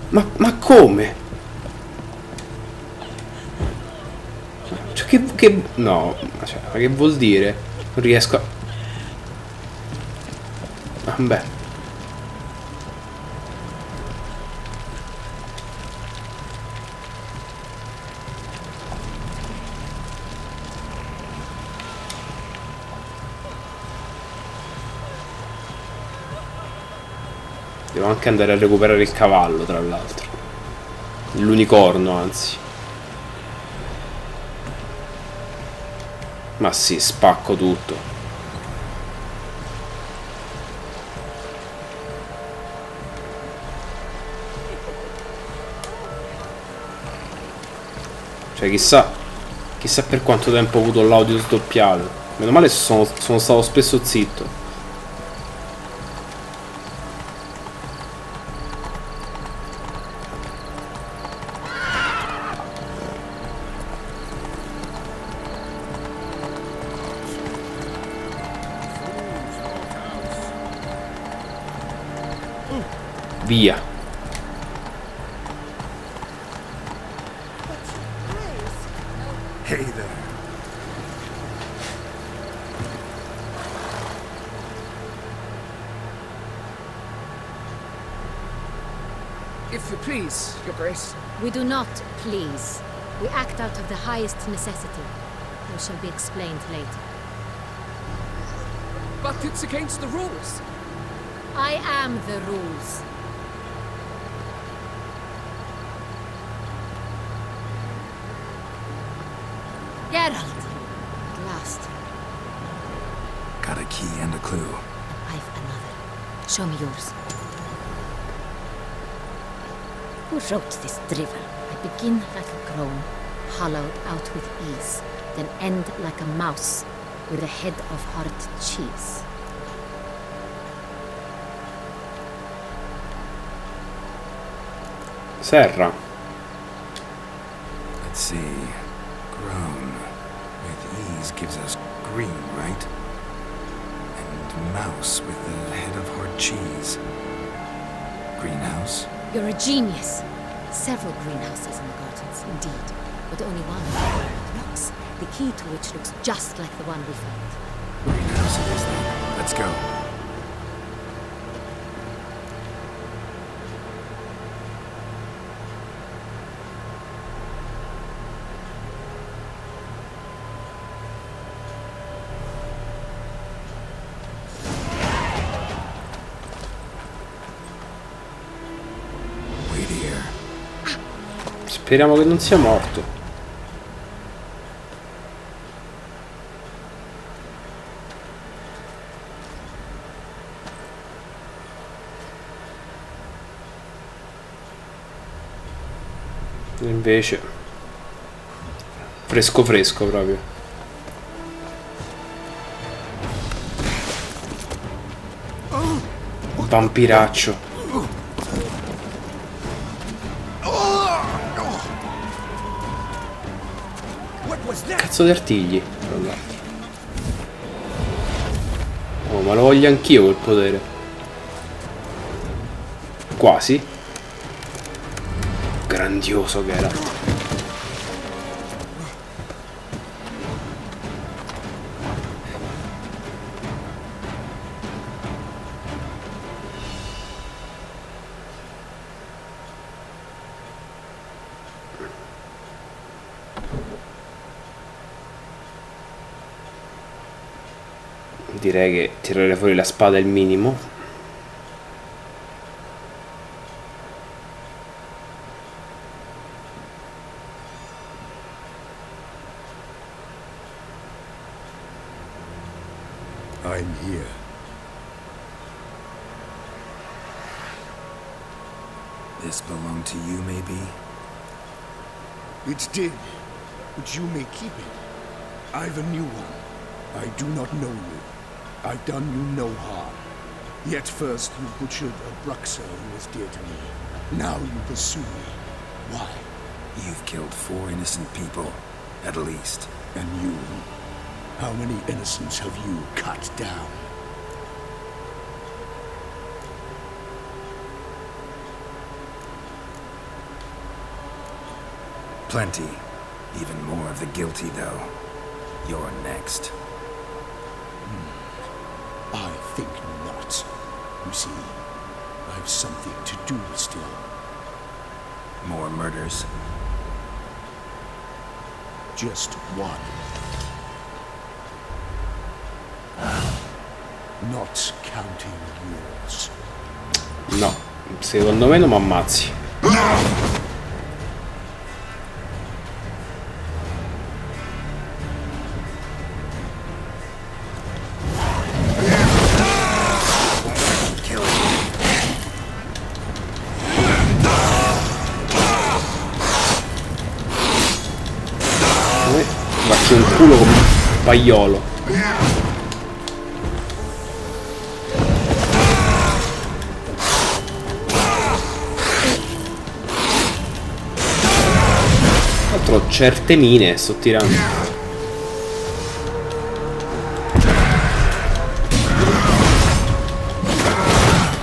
Ma come? Cioè, no, cioè, ma che vuol dire? Non riesco a... Vabbè. Devo anche andare a recuperare il cavallo, tra l'altro. L'unicorno, anzi. Ma sì, spacco tutto. Cioè, chissà per quanto tempo ho avuto l'audio sdoppiato. Meno male sono stato spesso zitto. Via. Hey there. If you please, Your Grace. We do not please. We act out of the highest necessity. Which shall be explained later. But it's against the rules. I am the rules. Geralt! At last. Got a key and a clue. I've another. Show me yours. Who wrote this drivel? I begin like a crone, hollowed out with ease, then end like a mouse, with a head of hard cheese. Serra. Let's see. Grown. With ease gives us green, right? And mouse with the head of hard cheese. Greenhouse? You're a genius. Several greenhouses in the gardens, indeed. But only one looks. The key to which looks just like the one we found. Greenhouse it is then. Let's go. Speriamo che non sia morto. Invece fresco proprio. Vampiraccio. Cazzo di artigli, tra l'altro. Oh, ma lo voglio anch'io quel potere. Quasi. Grandioso che era. Direi che tirare fuori la spada è il minimo. I'm here. This belonged to you, maybe? It did, but you may keep it. I've a new one. I do not know you. I've done you no harm. Yet first you butchered a Bruxer who was dear to me. Now you pursue me. Why? You've killed 4 innocent people, at least. And you? How many innocents have you cut down? Plenty. Even more of the guilty, though. You're next. I think not. You see, I've something to do still. More murders? Just one. Not counting yours. No, secondo me non mi ammazzi. Faccio un culo come un paiolo. Tra l'altro certe mine sto tirando.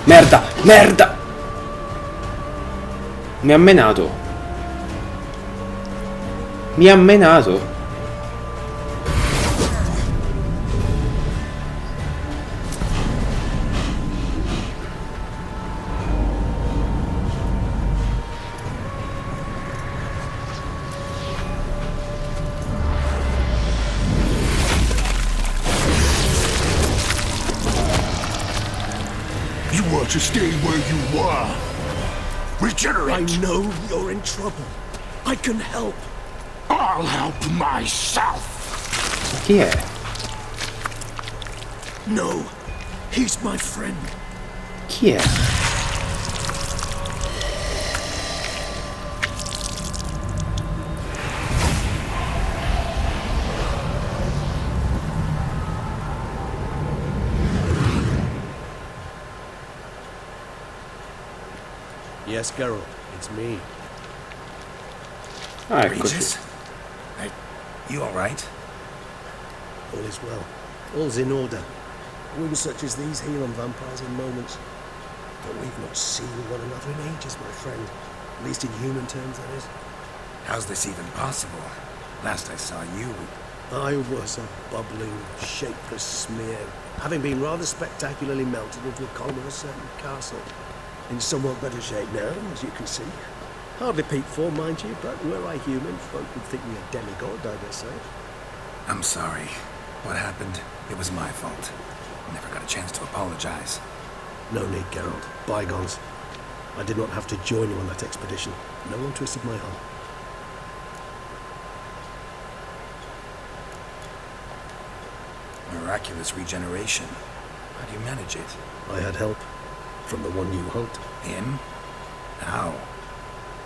Merda! Merda! Mi ha menato. Mi ha menato. To stay where you were. Regenerate. I know you're in trouble. I can help. I'll help myself. Chi è? No, he's my friend. Chi è? Yes, Geralt, it's me. Ah, eccoci. You all right? All is well. All's in order. Wounds such as these heal on vampires in moments. But we've not seen one another in ages, my friend. At least in human terms, that is. How's this even possible? Last I saw you... I was a bubbling, shapeless smear, having been rather spectacularly melted into a column of a certain castle. In somewhat better shape now, as you can see. Hardly peak form, mind you, but were I human, folk would think me a demigod, I guess so. I'm sorry. What happened, it was my fault. Never got a chance to apologize. No need, Geralt. Bygones. I did not have to join you on that expedition. No one twisted my arm. Miraculous regeneration. How do you manage it? I had help. From the one you hunt. Him? How?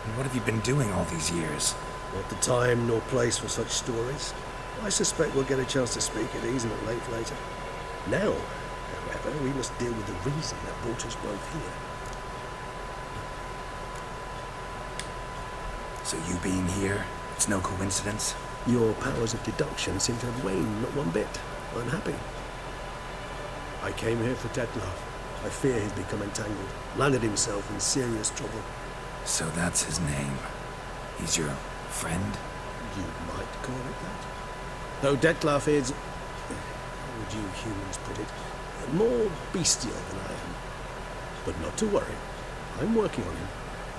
And what have you been doing all these years? Not the time nor place for such stories. I suspect we'll get a chance to speak at ease and at length later. Now, however, we must deal with the reason that brought us both here. So you being here, it's no coincidence? Your powers of deduction seem to have waned not one bit. I'm happy. I came here for Detlef. I fear he's become entangled, landed himself in serious trouble. So that's his name. He's your friend? You might call it that. Though Detlef is, how would you humans put it, more bestial than I am. But not to worry. I'm working on him.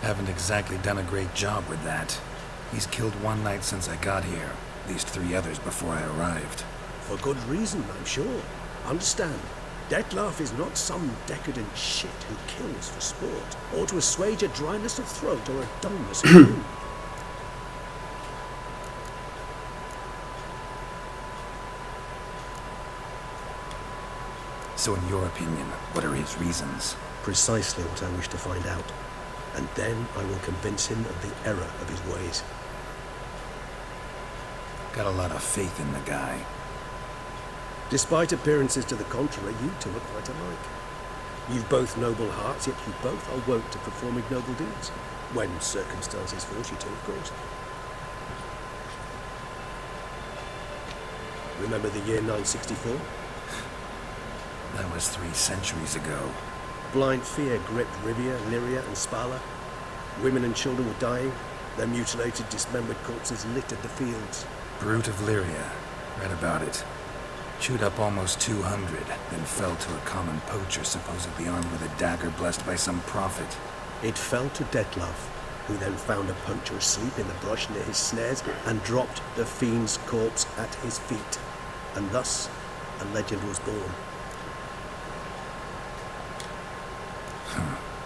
Haven't exactly done a great job with that. He's killed one knight since I got here. At least 3 others before I arrived. For good reason, I'm sure. Understand, Dettlaff is not some decadent shit who kills for sport, or to assuage a dryness of throat or a dumbness of mood. So in your opinion, what are his reasons? Precisely what I wish to find out. And then I will convince him of the error of his ways. Got a lot of faith in the guy. Despite appearances to the contrary, you two are quite alike. You've both noble hearts, yet you both are wont to perform ignoble deeds. When circumstances force you to, of course. Remember the year 964? That was 3 centuries ago. Blind fear gripped Rivia, Lyria, and Spala. Women and children were dying. Their mutilated, dismembered corpses littered the fields. Brute of Lyria. Read about it. Chewed up almost 200, then fell to a common poacher supposedly armed with a dagger blessed by some prophet. It fell to Dettlaff, who then found a poacher asleep in the brush near his snares and dropped the fiend's corpse at his feet. And thus, a legend was born.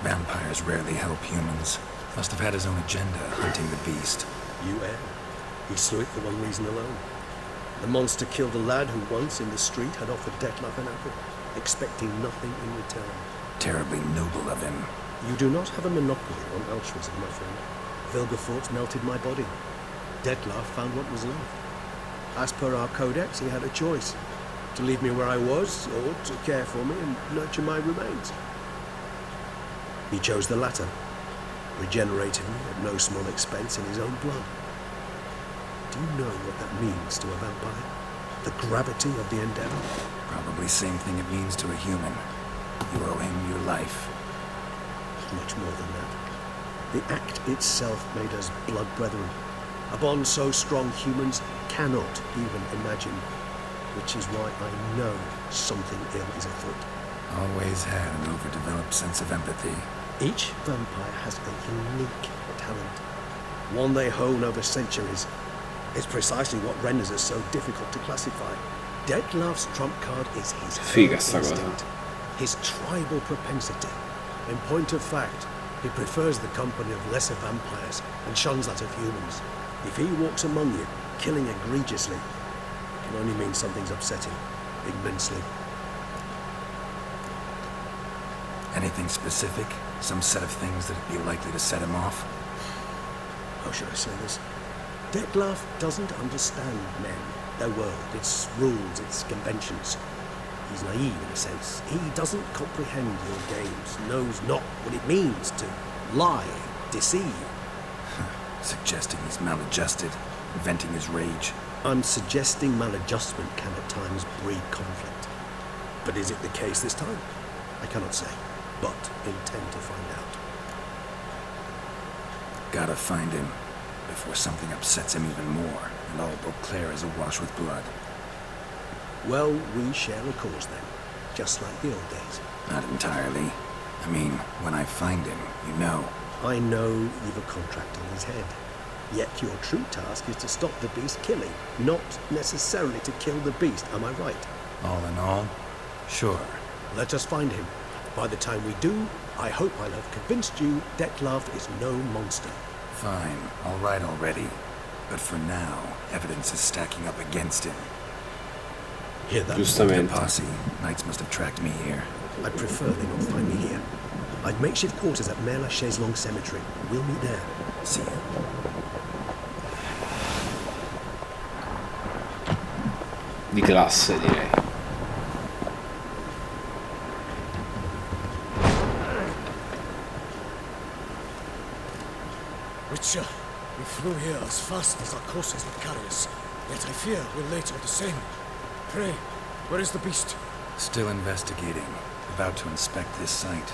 Vampires rarely help humans. Must have had his own agenda, hunting the beast. You err. He slew it for one reason alone. The monster killed a lad who once in the street had offered Dettlaff an apple, expecting nothing in return. Terribly noble of him. You do not have a monopoly on altruism, my friend. Vilgefortz melted my body. Dettlaff found what was left. As per our codex, he had a choice. To leave me where I was, or to care for me and nurture my remains. He chose the latter, regenerated me at no small expense in his own blood. Do you know what that means to a vampire? The gravity of the endeavor? Probably same thing it means to a human. You owe him your life. Much more than that. The act itself made us blood brethren. A bond so strong humans cannot even imagine. Which is why I know something ill is afoot. Always had an overdeveloped sense of empathy. Each vampire has a unique talent. One they hone over centuries. It's precisely what renders us so difficult to classify. Dettlaff's trump card is his instinct, his tribal propensity. In point of fact, he prefers the company of lesser vampires and shuns that of humans. If he walks among you, killing egregiously, it can only mean something's upsetting, immensely. Anything specific? Some set of things that'd be likely to set him off? How should I say this? Dettlaff doesn't understand men, their world, its rules, its conventions. He's naive in a sense. He doesn't comprehend your games, knows not what it means to lie, deceive. Suggesting he's maladjusted, venting his rage. I'm suggesting maladjustment can at times breed conflict. But is it the case this time? I cannot say, but intend to find out. Gotta find him, before something upsets him even more, and all Beauclair is awash with blood. Well, we share a cause then, just like the old days. Not entirely. I mean, when I find him, you know. I know you've a contract on his head. Yet your true task is to stop the beast killing, not necessarily to kill the beast, am I right? All in all, sure. Let us find him. By the time we do, I hope I'll have convinced you Dettlaff is no monster. Fine, all right already. But for now, evidence is stacking up against him. Hear that? The posse. Knights must have tracked me here. I'd prefer they not find me here. I'd makeshift quarters at Mère Lachaise Long Cemetery. We'll meet there. See you. Di classe, direi. Witcher, we flew here as fast as our courses would carry us. Yet I fear we're late all the same. Pray, where is the beast? Still investigating. About to inspect this site.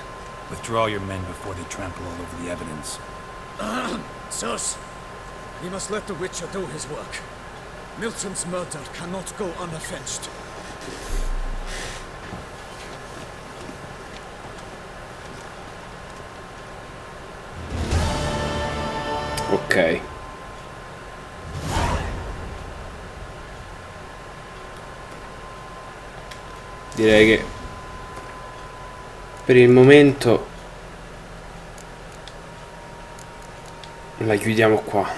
Withdraw your men before they trample all over the evidence. Sirs, we must let the Witcher do his work. Milton's murder cannot go unavenged. Ok. direi che per il momento la chiudiamo qua.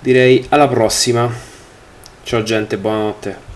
Direi alla prossima. Ciao gente, buonanotte.